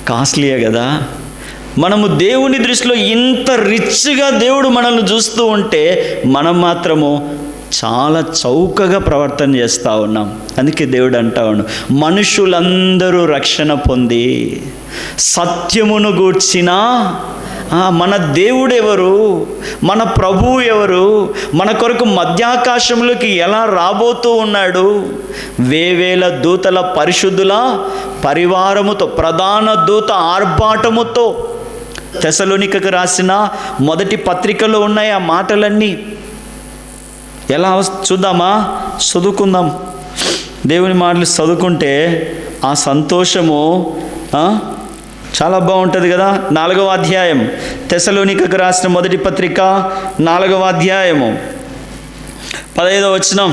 కాస్ట్లీయే కదా. మనము దేవుని దృష్టిలో ఇంత రిచ్గా దేవుడు మనల్ని చూస్తూ ఉంటే మనం మాత్రము చాలా చౌకగా ప్రవర్తన చేస్తూ ఉన్నాం. అందుకే దేవుడు అంటా ఉన్నాడు, మనుషులందరూ రక్షణ పొంది సత్యమును గూర్చిన మన దేవుడు ఎవరు, మన ప్రభువు ఎవరు, మన కొరకు మధ్యాకాశంలోకి ఎలా రాబోతూ ఉన్నాడు, వేవేల దూతల పరిశుద్ధుల పరివారముతో, ప్రధాన దూత ఆర్భాటముతో. తెసలోనికకు రాసిన మొదటి పత్రికలో ఉన్నాయి ఆ మాటలన్నీ. ఎలా చూద్దామా? చదువుకుందాం. దేవుని మాటలు చదువుకుంటే ఆ సంతోషము చాలా బాగుంటుంది కదా. 4వ అధ్యాయం, తెసలోనికకు రాసిన మొదటి పత్రిక 4వ అధ్యాయము 15వ వచనం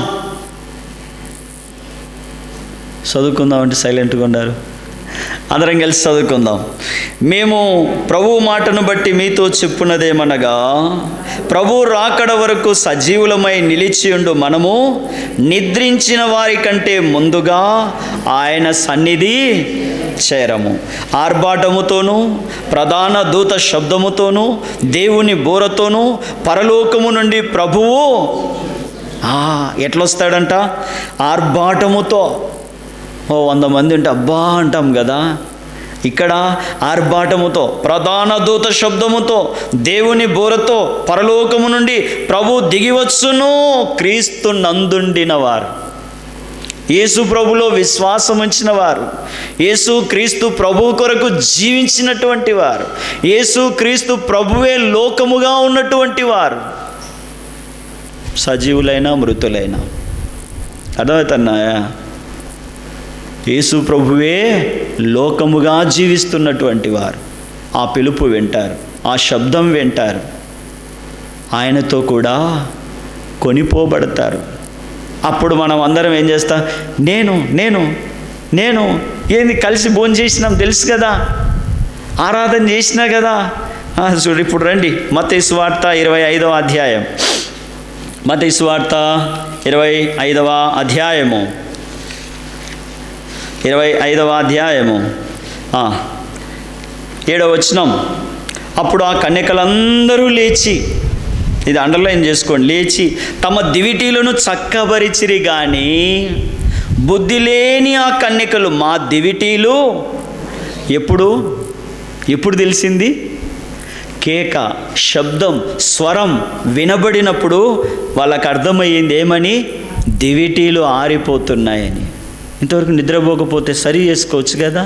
చదువుకుందాం. సైలెంట్గా ఉన్నారు, అందరం కలిసి చదువుకుందాం. మేము ప్రభువు మాటను బట్టి మీతో చెప్పున్నదేమనగా, ప్రభు రాకడ వరకు సజీవులమై నిలిచియుండు మనము నిద్రించిన వారి కంటే ముందుగా ఆయన సన్నిధి చేరము. ఆర్భాటముతోనూ ప్రధాన దూత శబ్దముతోనూ దేవుని బోరతోనూ పరలోకము నుండి ప్రభువు ఎట్లొస్తాడంట? ఆర్భాటముతో. 100 మంది ఉంటే అబ్బా అంటాం కదా. ఇక్కడ ఆర్భాటముతో, ప్రధాన దూత శబ్దముతో, దేవుని బోరతో పరలోకము నుండి ప్రభు దిగివచ్చును. క్రీస్తు నందుండిన వారు, యేసు ప్రభులో విశ్వాసం ఉంచిన వారు, యేసు క్రీస్తు ప్రభు కొరకు జీవించినటువంటి వారు, యేసు క్రీస్తు ప్రభువే లోకముగా ఉన్నటువంటి వారు, సజీవులైన మృతులైన. అర్థమవుతున్నాయా? యేసు ప్రభువే లోకముగా జీవిస్తున్నటువంటి వారు ఆ పిలుపు వింటారు, ఆ శబ్దం వింటారు, ఆయనతో కూడా కొనిపోబడతారు. అప్పుడు మనం అందరం ఏం చేస్తాం? నేను నేను నేను ఏంది కలిసి భోజనం చేసినాం తెలుసు కదా, ఆరాధన చేసినా కదా. చూడు ఇప్పుడు రండి, మత్తయి సువార్త 25వ అధ్యాయం, మత్తయి సువార్త 25వ అధ్యాయము 25వ అధ్యాయము 7వ వచనం. అప్పుడు ఆ కన్యకలందరూ లేచి, ఇది అండర్లైన్ చేసుకోండి, లేచి తమ దివిటీలను చక్కబరిచిరి. కానీ బుద్ధి లేని ఆ కన్యకలు, మా దివిటీలు ఎప్పుడు తెలిసింది? కేక, శబ్దం, స్వరం వినబడినప్పుడు వాళ్ళకు అర్థమయ్యింది ఏమని? దివిటీలు ఆరిపోతున్నాయని. ఇంతవరకు నిద్రపోకపోతే సరి చేసుకోవచ్చు కదా.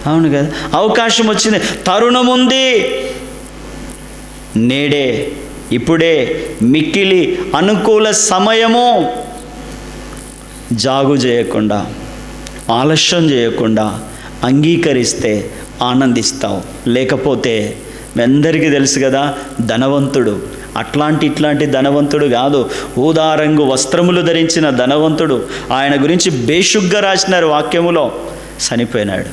అవును కదా, అవకాశం వచ్చింది, తరుణం ఉంది. నేడే, ఇప్పుడే మిక్కిలి అనుకూల సమయము. జాగు చేయకుండా, ఆలస్యం చేయకుండా అంగీకరిస్తే ఆనందిస్తావు, లేకపోతే మీ అందరికీ తెలుసు కదా, ధనవంతుడు. ఇట్లాంటి ధనవంతుడు కాదు, ఊదారంగు వస్త్రములు ధరించిన ధనవంతుడు. ఆయన గురించి బేషుగ్గా రాసినారు వాక్యములో. చనిపోయినాడు.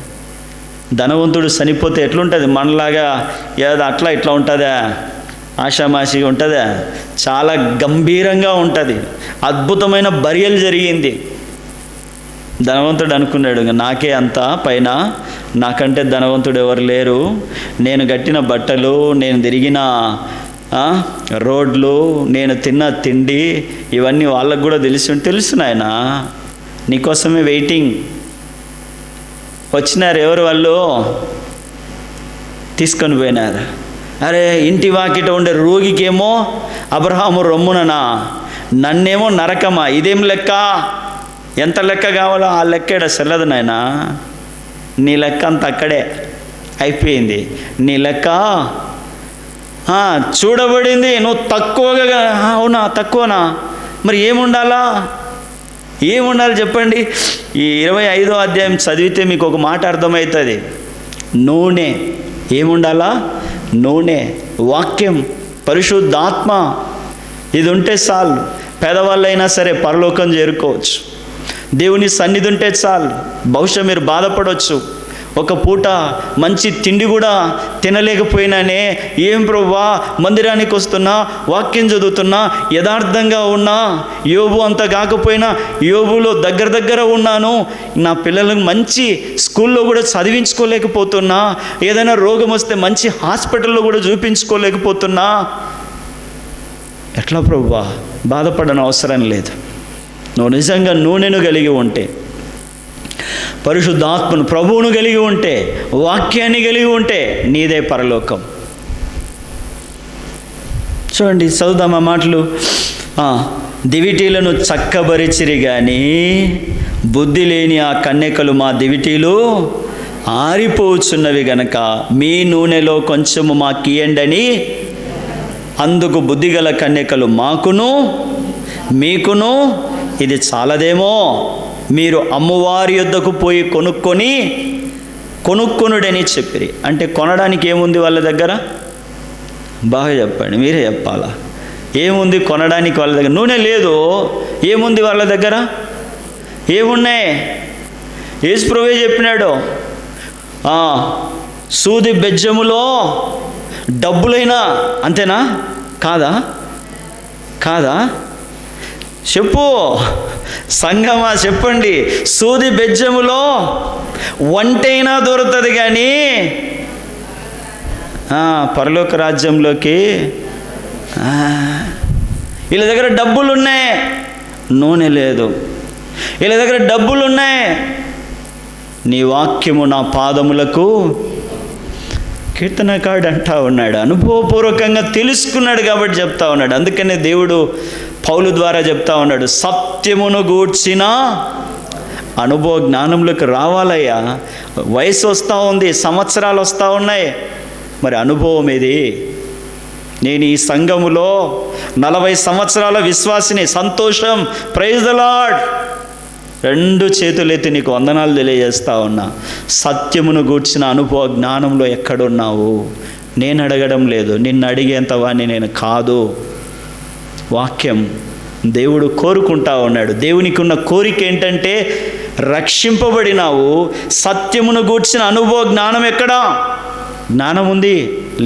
ధనవంతుడు చనిపోతే ఎట్లుంటుంది? మనలాగా ఏదో ఇట్లా ఉంటుందా? ఆషామాషిగా ఉంటుందా? చాలా గంభీరంగా ఉంటుంది. అద్భుతమైన బరియలు జరిగింది. ధనవంతుడు అనుకున్నాడు, నాకే అంత పైన, నాకంటే ధనవంతుడు ఎవరు లేరు. నేను కట్టిన బట్టలు, నేను తిరిగిన రోడ్లు, నేను తిన్న తిండి, ఇవన్నీ వాళ్ళకు కూడా తెలుసు నాయన. నీకోసమే వెయిటింగ్. వచ్చినారు. ఎవరు వాళ్ళు? తీసుకొని పోయినారు. అరే, ఇంటి వాకిట ఉండే రోగికేమో అబ్రహాము రొమ్ముననా, నన్నేమో నరకమా? ఇదేం లెక్క? ఎంత లెక్క కావాలో ఆ లెక్క ఇక్కడ సెల్లదు నాయన. నీ లెక్క అంత అక్కడే అయిపోయింది. నీ లెక్క చూడబడింది. నువ్వు తక్కువగా, అవునా తక్కువనా? మరి ఏముండాలి చెప్పండి. ఈ 25వ అధ్యాయం చదివితే మీకు ఒక మాట అర్థమవుతుంది. నూనె ఏముండాలా? నూనె, వాక్యం, పరిశుద్ధాత్మ. ఇది ఉంటే చాలు. పేదవాళ్ళైనా సరే పరలోకం చేరుకోవచ్చు. దేవుని సన్నిధి ఉంటే చాలు. బహుశా మీరు బాధపడవచ్చు, ఒక పూట మంచి తిండి కూడా తినలేకపోయినానే, ఏం ప్రభువా, మందిరానికి వస్తున్నా, వాక్యం చదువుతున్నా, యథార్థంగా ఉన్నా, యోబు అంత కాకపోయినా యోబులో దగ్గర ఉన్నాను, నా పిల్లలకు మంచి స్కూల్లో కూడా చదివించుకోలేకపోతున్నా, ఏదైనా రోగం వస్తే మంచి హాస్పిటల్లో కూడా చూపించుకోలేకపోతున్నా. ఎట్లా ప్రభువా? బాధపడని అవసరం లేదు. నువ్వు నిజంగా నూనెను కలిగి ఉంటే, పరిశుద్ధాత్మను, ప్రభువును కలిగి ఉంటే, వాక్యాన్ని కలిగి ఉంటే నీదే పరలోకం. చూడండి, చదువుదామా మాటలు. దివిటీలను చక్కబరిచిరి కానీ బుద్ధి లేని ఆ కన్యకలు మా దివిటీలు ఆరిపోచున్నవి గనక మీ నూనెలో కొంచెము మాకియండని అందుకు బుద్ధిగల కన్యకలు మాకును మీకును ఇది చాలదేమో, మీరు అమ్మవారి యొద్దకు పోయి కొనుక్కొనుడని చెప్పిరి. అంటే కొనడానికి ఏముంది వాళ్ళ దగ్గర? బాగా చెప్పండి, మీరే చెప్పాలా. ఏముంది కొనడానికి వాళ్ళ దగ్గర? నూనె లేదు. ఏముంది వాళ్ళ దగ్గర? ఏమున్నాయి? యేసుప్రభువే చెప్పినాడు, సూది బెజ్జములో డబ్బులైనా. అంతేనా? కాదా? చెప్పు సంగమా, చెప్పండి. సూది బెజ్జములో వంటైనా దొరుకుతుంది కానీ పరలోక రాజ్యంలోకి వీళ్ళ దగ్గర డబ్బులున్నాయి, నూనె లేదు. వీళ్ళ దగ్గర డబ్బులున్నాయి, నీ వాక్యము నా పాదములకు. కీర్తనకారుడు అంటా ఉన్నాడు, అనుభవపూర్వకంగా తెలుసుకున్నాడు కాబట్టి చెప్తా ఉన్నాడు. అందుకనే దేవుడు పౌలు ద్వారా చెప్తా ఉన్నాడు, సత్యమును గూర్చిన అనుభవ జ్ఞానంలోకి రావాలయ్యా. వయసు వస్తూ ఉంది, సంవత్సరాలు వస్తూ ఉన్నాయి, మరి అనుభవం ఏది? నేను ఈ సంఘములో 40 సంవత్సరాల విశ్వాసిని. సంతోషం, ప్రైజ్ ద లార్డ్. 2 చేతులెత్తి నీకు వందనాలు తెలియజేస్తా ఉన్నా. సత్యమును గూర్చిన అనుభవ జ్ఞానంలో ఎక్కడున్నావు? నేను అడగడం లేదు, నిన్ను అడిగేంత వాడిని నేను కాదు. వాక్యం దేవుడు కోరుకుంటా ఉన్నాడు. దేవునికి ఉన్న కోరిక ఏంటంటే రక్షింపబడినావు. సత్యమును గూర్చిన అనుభవ జ్ఞానం ఎక్కడా? జ్ఞానం ఉంది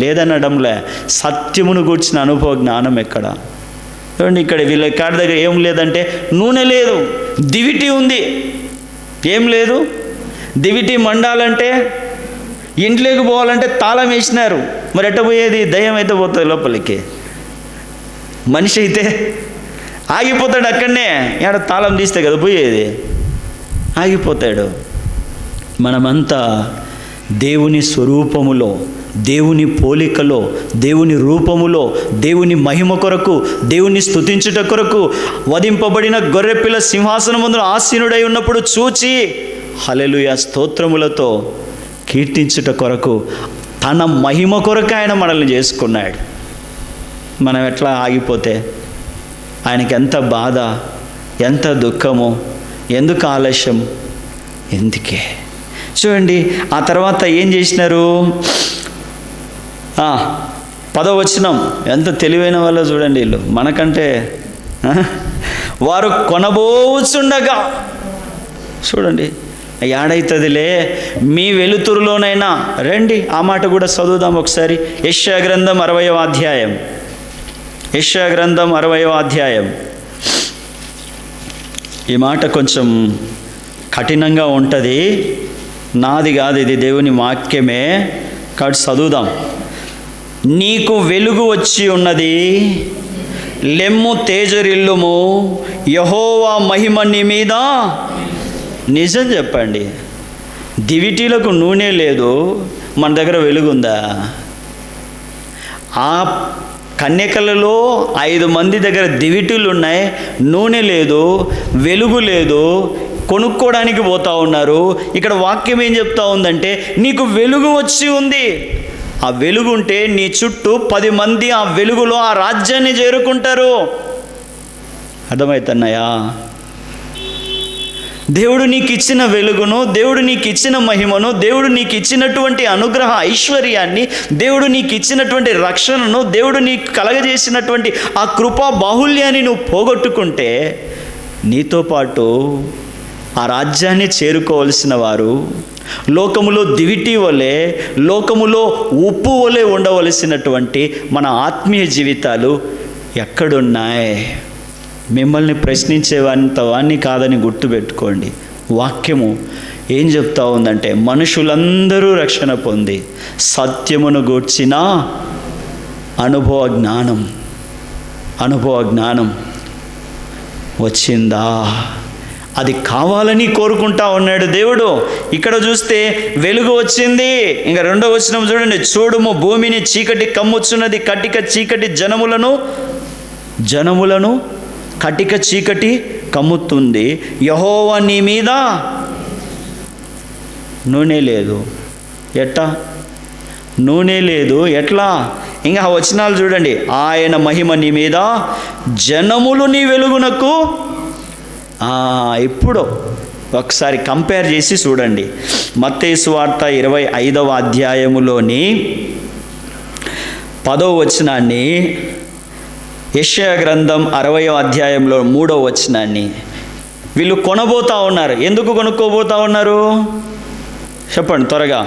లేదనడంలే, సత్యమును గూర్చిన అనుభవ జ్ఞానం ఎక్కడా? చూడండి, ఇక్కడ వీళ్ళ కాడి దగ్గర ఏం లేదంటే నూనె లేదు, దివిటి ఉంది. ఏం లేదు? దివిటి మండాలంటే, ఇంట్లోకి పోవాలంటే తాళం వేసినారు. మరి ఎట్ట పోయేది? దయ్యం అయితే పోతుంది లోపలికి. మనిషి అయితే ఆగిపోతాడు అక్కడనే. ఏడ తాళం తీస్తే కదా పోయేది, ఆగిపోతాడు. మనమంతా దేవుని స్వరూపములో, దేవుని పోలికలో, దేవుని రూపములో, దేవుని మహిమ కొరకు, దేవుని స్తుతించుట కొరకు వధింపబడిన గొర్రెపిల్ల సింహాసనం ముందు ఆసీనుడై ఉన్నప్పుడు చూచి హల్లెలూయా స్తోత్రములతో కీర్తించుట కొరకు, తన మహిమ కొరకు ఆయన మనల్ని చేసుకున్నాడు. మనం ఎట్లా ఆగిపోతే? ఆయనకి ఎంత బాధ, ఎంత దుఃఖము, ఎందుకు ఆలస్యం? ఎందుకే? చూడండి, ఆ తర్వాత ఏం చేసినారు? 10వ వచనం, ఎంత తెలివైన వాళ్ళో చూడండి వీళ్ళు మనకంటే. వారు కొనబోచుండగా, చూడండి ఏడైతుందిలే మీ వెలుతురులోనైనా రండి. ఆ మాట కూడా చదువుదాం ఒకసారి. యెషయా గ్రంథం 60వ అధ్యాయం. యెషయా గ్రంథం 60వ అధ్యాయం. ఈ మాట కొంచెం కఠినంగా ఉంటుంది, నాది కాదు, ఇది దేవుని వాక్యమే కాబట్టి చదువుదాం. నీకు వెలుగు వచ్చి ఉన్నది, లెమ్ము తేజరిల్లుము, యెహోవా మహిమ నీ మీద. నిజం చెప్పండి, దివిటీలకు నూనె లేదు, మన దగ్గర వెలుగుందా? ఆ కన్యకలలో 5 మంది దగ్గర దివిటీలు ఉన్నాయి, నూనె లేదు, వెలుగు లేదు, కొనుక్కోవడానికి పోతా ఉన్నారు. ఇక్కడ వాక్యం ఏం చెప్తా ఉందంటే నీకు వెలుగు వచ్చి ఉంది. ఆ వెలుగు ఉంటే నీ చుట్టూ 10 మంది ఆ వెలుగులో ఆ రాజ్యాన్ని చేరుకుంటారు. అర్థమవుతున్నాయా? దేవుడు నీకు ఇచ్చిన వెలుగును, దేవుడు నీకు ఇచ్చిన మహిమను, దేవుడు నీకు ఇచ్చినటువంటి అనుగ్రహ ఐశ్వర్యాన్ని, దేవుడు నీకు ఇచ్చినటువంటి రక్షణను, దేవుడు నీకు కలగజేసినటువంటి ఆ కృపా బాహుల్యాన్ని నువ్వు పోగొట్టుకుంటే నీతో పాటు ఆ రాజ్యాన్ని చేరుకోవలసిన వారు లోకములో దివిటి వలె, లోకములో ఉప్పు వలె ఉండవలసినటువంటి మన ఆత్మీయ జీవితాలు ఎక్కడున్నాయి? మిమ్మల్ని ప్రశ్నించేవంత వాణ్ణి కాదని గుర్తుపెట్టుకోండి. వాక్యము ఏం చెప్తా ఉందంటే మనుషులందరూ రక్షణ పొంది సత్యమును గూర్చిన అనుభవ జ్ఞానం వచ్చిందా? అది కావాలని కోరుకుంటా ఉన్నాడు దేవుడు. ఇక్కడ చూస్తే వెలుగు వచ్చింది. ఇంకా 2వ వచనం చూడండి. చూడుము, భూమిని చీకటి కమ్ముచున్నది, కటిక చీకటి జనములను కటిక చీకటి కమ్ముతుంది. యెహోవా నీ మీద నూనె లేదు. ఎట్టా నూనె లేదు? ఎట్లా? ఇంకా వచనాలు చూడండి. ఆయన మహిమ నీ మీద, జనములు నీ వెలుగునకు. ఇప్పుడు ఒకసారి కంపేర్ చేసి చూడండి. మత్తయి సువార్త 25వ అధ్యాయములోని 10వ వచనాన్ని, యెషయా గ్రంథం 60వ అధ్యాయంలో 3వ వచనాన్ని వీళ్ళు కొనబోతా ఉన్నారు. ఎందుకు కొనుక్కోబోతా ఉన్నారు చెప్పండి త్వరగా.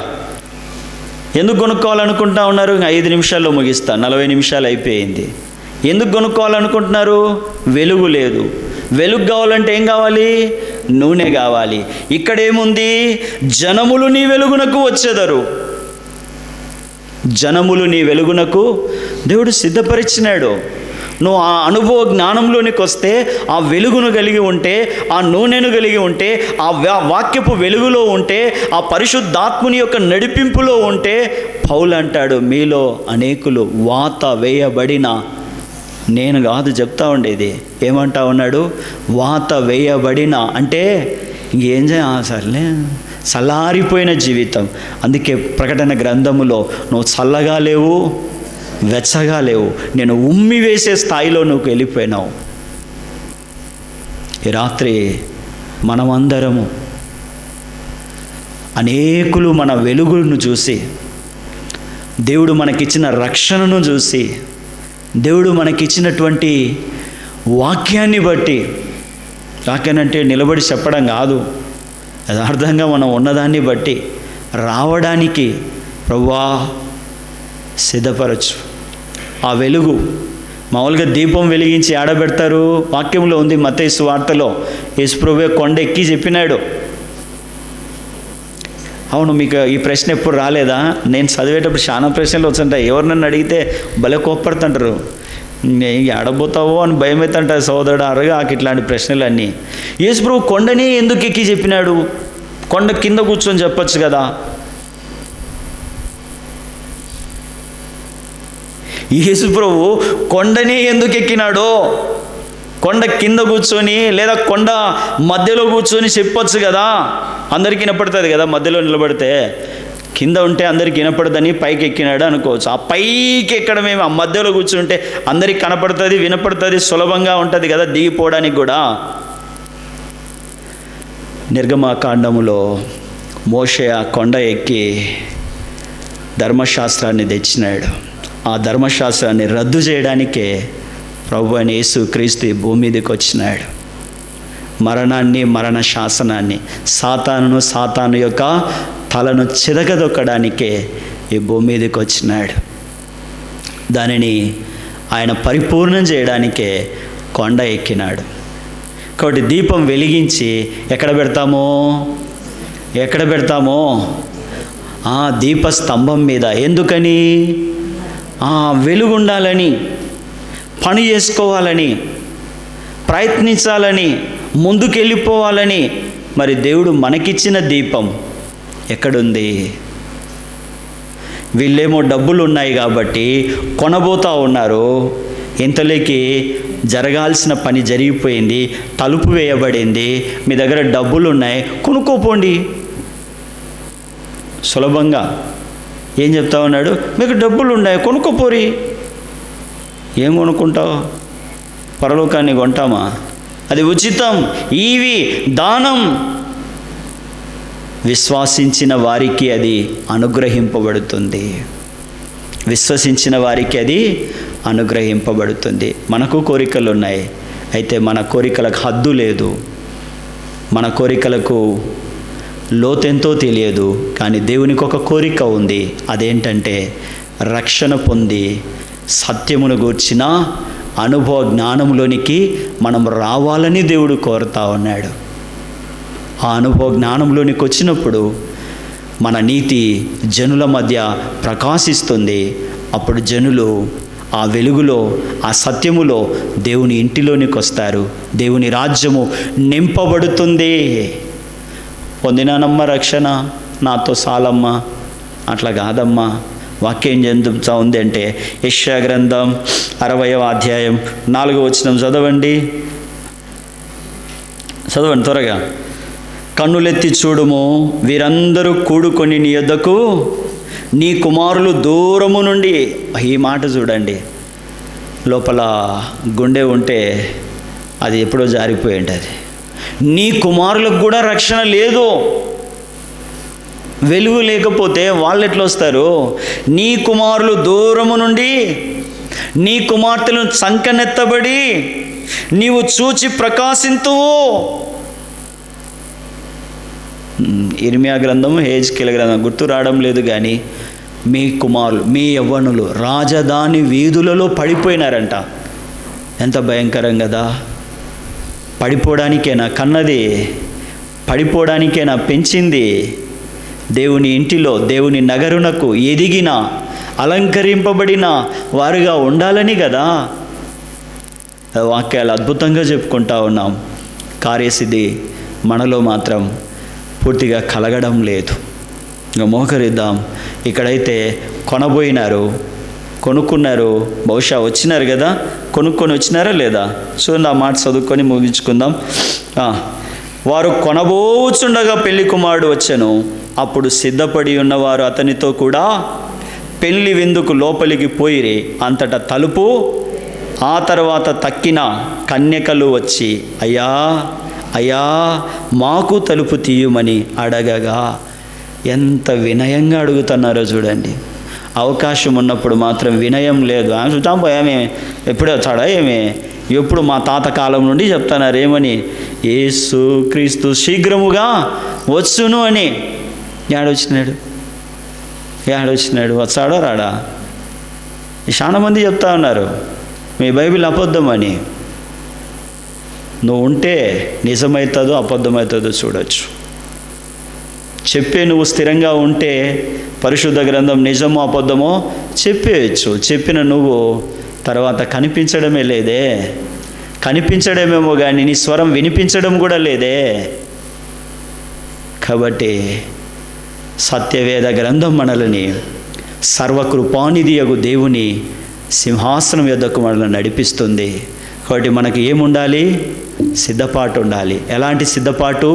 ఎందుకు కొనుక్కోవాలనుకుంటా ఉన్నారు? 5 నిమిషాల్లో ముగిస్తా, 40 నిమిషాలు అయిపోయింది. ఎందుకు కొనుక్కోవాలనుకుంటున్నారు? వెలుగు లేదు. వెలుగు కావాలంటే ఏం కావాలి? నూనె కావాలి. ఇక్కడేముంది? జనములు నీ వెలుగునకు వచ్చేదరు. జనములు నీ వెలుగునకు దేవుడు సిద్ధపరిచినాడు. నువ్వు ఆ అనుభవ జ్ఞానంలోనికి వస్తే, ఆ వెలుగును కలిగి ఉంటే, ఆ నూనెను కలిగి ఉంటే, ఆ వాక్యపు వెలుగులో ఉంటే, ఆ పరిశుద్ధాత్ముని యొక్క నడిపింపులో ఉంటే, పౌలు అంటాడు మీలో అనేకులు వాత వేయబడిన, నేను కాదు చెప్తా ఉండేది, ఏమంటా ఉన్నాడు? వాత వేయబడిన అంటే ఇంకేం సర్లే చల్లారిపోయిన జీవితం. అందుకే ప్రకటన గ్రంథములో నువ్వు చల్లగా లేవు, వెచ్చగా లేవు, నేను ఉమ్మి వేసే స్థాయిలో నువ్వు వెళ్ళిపోయినావు. ఈ రాత్రి మనమందరము అనేకులు మన వెలుగును చూసి, దేవుడు మనకిచ్చిన రక్షణను చూసి, దేవుడు మనకిచ్చినటువంటి వాక్యాన్ని బట్టి, వాక్యానంటే నిలబడి చెప్పడం కాదు, యథార్థంగా మనం ఉన్నదాన్ని బట్టి రావడానికి ప్రభువా సిద్ధపరచు. ఆ వెలుగు మామూలుగా దీపం వెలిగించి ఆడబెడతారు, వాక్యంలో ఉంది. మత్తయి సువార్తలో యేసుప్రభువే కొండ ఎక్కి చెప్పినాడు. అవును, మీకు ఈ ప్రశ్న ఎప్పుడు రాలేదా? నేను చదివేటప్పుడు చాలా ప్రశ్నలు వచ్చుంటాయి. ఎవరినన్ను అడిగితే భలే కోప్పడుతుంటారు. ఆడబోతావో అని భయం అవుతుంటారు సోదరుడు అరగా ఇట్లాంటి ప్రశ్నలన్నీ. యేసుప్రభు కొండని ఎందుకు ఎక్కి చెప్పినాడు? కొండ కింద కూర్చొని చెప్పచ్చు కదా. యేసుప్రభు కొండని ఎందుకు ఎక్కినాడో, కొండ కింద కూర్చొని లేదా కొండ మధ్యలో కూర్చొని చెప్పొచ్చు కదా. అందరికీ వినపడుతుంది కదా, మధ్యలో నిలబడితే. కింద ఉంటే అందరికి వినపడదని పైకి ఎక్కినాడు అనుకోవచ్చు. ఆ పైకి ఎక్కడమేమి, ఆ మధ్యలో కూర్చుంటే అందరికి కనపడుతుంది, వినపడుతుంది, సులభంగా ఉంటుంది కదా దిగిపోవడానికి కూడా. నిర్గమకాండములో మోషే ఆ కొండ ఎక్కి ధర్మశాస్త్రాన్ని తెచ్చినాడు. ఆ ధర్మశాస్త్రాన్ని రద్దు చేయడానికే ప్రభు అయిన యేసు క్రీస్తు ఈ భూమి మీదకి వచ్చినాడు. మరణాన్ని, మరణ శాసనాన్ని, సాతాను యొక్క తలను చితకదొక్కడానికే ఈ భూమి మీదకి వచ్చినాడు. దానిని ఆయన పరిపూర్ణం చేయడానికే కొండ ఎక్కినాడు. కాబట్టి దీపం వెలిగించి ఎక్కడ పెడతామో దీపస్తంభం మీద. ఎందుకని? వెలుగుండాలని, పని చేసుకోవాలని, ప్రయత్నించాలని, ముందుకెళ్ళిపోవాలని. మరి దేవుడు మనకిచ్చిన దీపం ఎక్కడుంది? వీళ్ళేమో డబ్బులు ఉన్నాయి కాబట్టి కొనబోతూ ఉన్నారు. ఇంతలోకి జరగాల్సిన పని జరిగిపోయింది, తలుపు వేయబడింది, మీ దగ్గర డబ్బులు ఉన్నాయి, కొనుక్కోపోండి. సులభంగా ఏం చెప్తా ఉన్నాడు? మీకు డబ్బులు ఉన్నాయి, కొనుక్కోపోరి. ఏం కొనుక్కుంటావు? పరలోకాన్ని కొంటామా? అది ఉచితం, ఈవి దానం. విశ్వాసించిన వారికి అది అనుగ్రహింపబడుతుంది. విశ్వసించిన వారికి అది అనుగ్రహింపబడుతుంది. మనకు కోరికలు ఉన్నాయి, అయితే మన కోరికలకు హద్దు లేదు, మన కోరికలకు లోతెంతో తెలియదు. కానీ దేవునికి ఒక కోరిక ఉంది. అదేంటంటే రక్షణ పొంది సత్యమును గూర్చిన అనుభవ జ్ఞానంలోనికి మనం రావాలని దేవుడు కోరుతా ఉన్నాడు. ఆ అనుభవ జ్ఞానంలోనికి వచ్చినప్పుడు మన నీతి జనుల మధ్య ప్రకాశిస్తుంది. అప్పుడు జనులు ఆ వెలుగులో, ఆ సత్యములో దేవుని ఇంటిలోనికి వస్తారు. దేవుని రాజ్యము నింపబడుతుంది. పొందినానమ్మ రక్షణ, నాతో సాలమ్మ, అట్లా కాదమ్మా. వాక్యం చెందుతా ఉంది అంటే యెషయా గ్రంథం 60వ అధ్యాయం 4వ వచనం చదవండి త్వరగా. కన్నులెత్తి చూడుము, వీరందరూ కూడుకొని నీ యొద్దకు నీ కుమారులు దూరము నుండి. ఈ మాట చూడండి, లోపల గుండె ఉంటే అది ఎప్పుడో జారిపోయి ఉంటుంది. నీ కుమారులకు కూడా రక్షణ లేదు. వెలుగు లేకపోతే వాళ్ళు ఎట్లా వస్తారు? నీ కుమారులు దూరము నుండి, నీ కుమార్తెలను సంకనెత్తబడి నీవు చూచి ప్రకాశింతువు. ఇర్మియా గ్రంథం, హెజ్కేలు గ్రంథం గుర్తు రావడం లేదు, కానీ మీ కుమారులు, మీ యవ్వనులు రాజధాని వీధులలో పడిపోయినారంట. ఎంత భయంకరం కదా! పడిపోవడానికేనా కన్నది? పడిపోవడానికేనా పెంచింది? దేవుని ఇంటిలో, దేవుని నగరునకు ఎదిగిన, అలంకరింపబడిన వారుగా ఉండాలని కదా. వాక్యాలు అద్భుతంగా చెప్పుకుంటా ఉన్నాం. కార్యసిద్ధి మనలో మాత్రం పూర్తిగా కలగడం లేదు. ఇంకా మోకరిద్దాం. ఇక్కడైతే కొనబోయినారు, కొనుక్కున్నారు, బహుశా వచ్చినారు కదా, కొనుక్కొని వచ్చినారా లేదా? చూడండి, ఆ మాట చదువుకొని ముగించుకుందాం. వారు కొనబోచుండగా పెళ్లి కుమారుడు వచ్చెను. అప్పుడు సిద్ధపడి ఉన్నవారు అతనితో కూడా పెళ్లి విందుకు లోపలికి పోయిరి. అంతటా తలుపు. ఆ తర్వాత తక్కిన కన్యకలు వచ్చి, అయ్యా అయ్యా మాకు తలుపు తీయమని అడగగా, ఎంత వినయంగా అడుగుతున్నారో చూడండి. అవకాశం ఉన్నప్పుడు మాత్రం వినయం లేదు. చూద్దాం ఏమే, ఎప్పుడే వచ్చాడా ఏమే, ఎప్పుడు మా తాత కాలం నుండి చెప్తున్నారు ఏమని, యేసు క్రీస్తు శీఘ్రముగా వచ్చును అని. ఏడొచ్చినాడు వచ్చాడో రాడా? చాలా మంది చెప్తా ఉన్నారు మీ బైబిల్ అబద్ధం అని. నువ్వు ఉంటే నిజమవుతుందో అబద్ధమవుతుందో చూడొచ్చు. నువ్వు స్థిరంగా ఉంటే పరిశుద్ధ గ్రంథం నిజమో అబద్ధమో చెప్పేయచ్చు. చెప్పిన నువ్వు తర్వాత కనిపించడమే లేదే, కనిపించడమేమో కానీ నీ స్వరం వినిపించడం కూడా లేదే. కాబట్టి సత్యవేద గ్రంథం మనల్ని సర్వకృపానిధియగు దేవుని సింహాసనం యొద్దకు మనల్ని నడిపిస్తుంది. కాబట్టి మనకు ఏముండాలి? సిద్ధపాటు ఉండాలి. ఎలాంటి సిద్ధపాటు?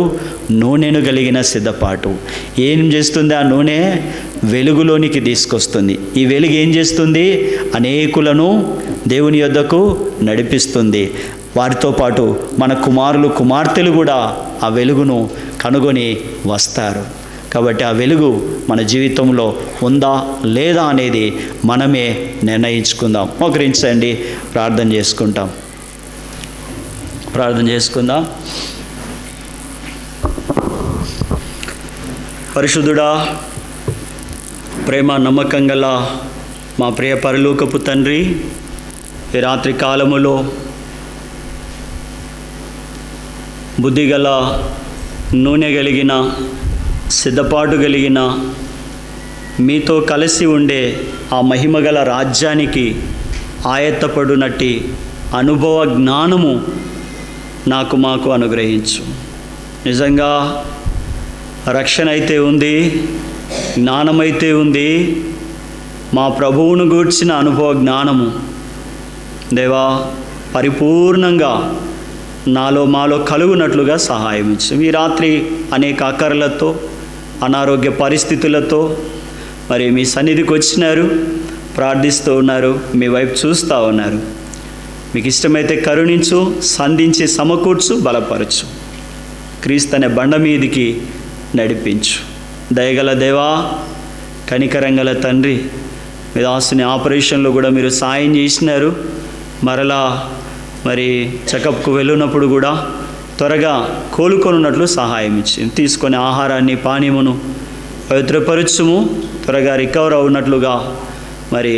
నూనెను కలిగిన సిద్ధపాటు. ఏం చేస్తుంది ఆ నూనె? వెలుగులోనికి తీసుకొస్తుంది. ఈ వెలుగు ఏం చేస్తుంది? అనేకులను దేవుని యొద్దకు నడిపిస్తుంది. వారితో పాటు మన కుమారులు, కుమార్తెలు కూడా ఆ వెలుగును కనుగొని వస్తారు. కాబట్టి ఆ వెలుగు మన జీవితంలో ఉందా లేదా అనేది మనమే నిర్ణయించుకుందాం. మోకరించండి, ప్రార్థన చేసుకుందాం. పరిశుద్ధుడా, ప్రేమ నమ్మకం గల మా ప్రియ పరలోకపు తండ్రి, ఈ రాత్రి కాలములో బుద్ధిగల, నూనె కలిగిన, సిద్ధపాటు కలిగిన, మీతో కలిసి ఉండే ఆ మహిమగల రాజ్యానికి ఆయత్తపడునట్టి అనుభవ జ్ఞానము మాకు అనుగ్రహించు. నిజంగా రక్షణ అయితే ఉంది, జ్ఞానమైతే ఉంది. మా ప్రభువును గూర్చిన అనుభవ జ్ఞానము దేవా పరిపూర్ణంగా మాలో కలుగునట్లుగా సహాయం ఇచ్చు. ఈ రాత్రి అనేక అక్కర్లతో, అనారోగ్య పరిస్థితులతో మరి మీ సన్నిధికి వచ్చినారు, ప్రార్థిస్తూ ఉన్నారు, మీ వైపు చూస్తూ ఉన్నారు. మీకు ఇష్టమైతే కరుణించు, సంధించి సమకూర్చు, బలపరచు. క్రీస్తు అనే బండ మీదికి నడిపించు. దయగల దేవా, కనికరంగల తండ్రి, మీ దాసుని ఆపరేషన్లో కూడా మీరు సాయం చేసినారు. మరలా మరి చెకప్కు వెళ్ళినప్పుడు కూడా త్వరగా కోలుకొనున్నట్లు సహాయం ఇచ్చింది. తీసుకొని ఆహారాన్ని, పానీయమును పవిత్రపరచుము, త్వరగా రికవర్ అవునట్లుగా మరి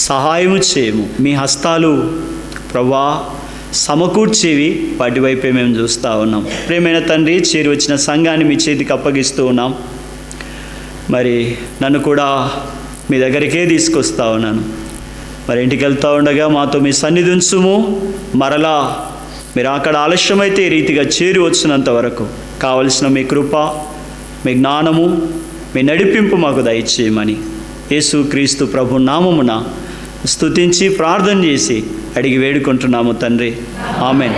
సహాయము చేయము. మీ హస్తాలు ప్రభువా సమకూర్చేవి, వాటి వైపే మేము చూస్తూ ఉన్నాం. ప్రియమైన తండ్రి, చేరి వచ్చిన సంఘాన్ని మీ చేతికి అప్పగిస్తూ ఉన్నాం. మరి నన్ను కూడా మీ దగ్గరికే తీసుకొస్తా ఉన్నాను. మరి ఇంటికి వెళ్తూ ఉండగా మాతో మీ సన్నిధి ఉంచుము. మరలా మీరు అక్కడ ఆలస్యమైతే ఈ రీతిగా చేరి వచ్చినంత వరకు కావలసిన మీ కృప, మీ జ్ఞానము, మీ నడిపింపు మాకు దయచేయమని యేసు క్రీస్తు ప్రభు నామమున స్తుతించి ప్రార్థన చేసి అడిగి వేడుకుంటున్నాము తండ్రి. ఆమేన్.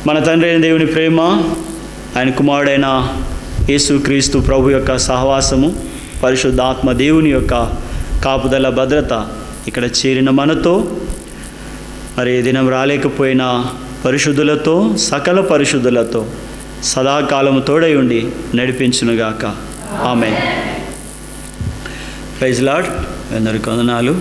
మన తండ్రి అయిన దేవుని ప్రేమ, ఆయన కుమారుడైన యేసు క్రీస్తు ప్రభు యొక్క సహవాసము, పరిశుద్ధాత్మ దేవుని యొక్క కాపుదల, భద్రత ఇక్కడ చేరిన మనతో, మరి దినం రాలేకపోయిన పరిశుద్ధులతో, సకల పరిశుద్ధులతో సదాకాలము తోడై ఉండి నడిపించునుగాక. ఆమేన్. Praise lord. అందరికీ వందనాలు.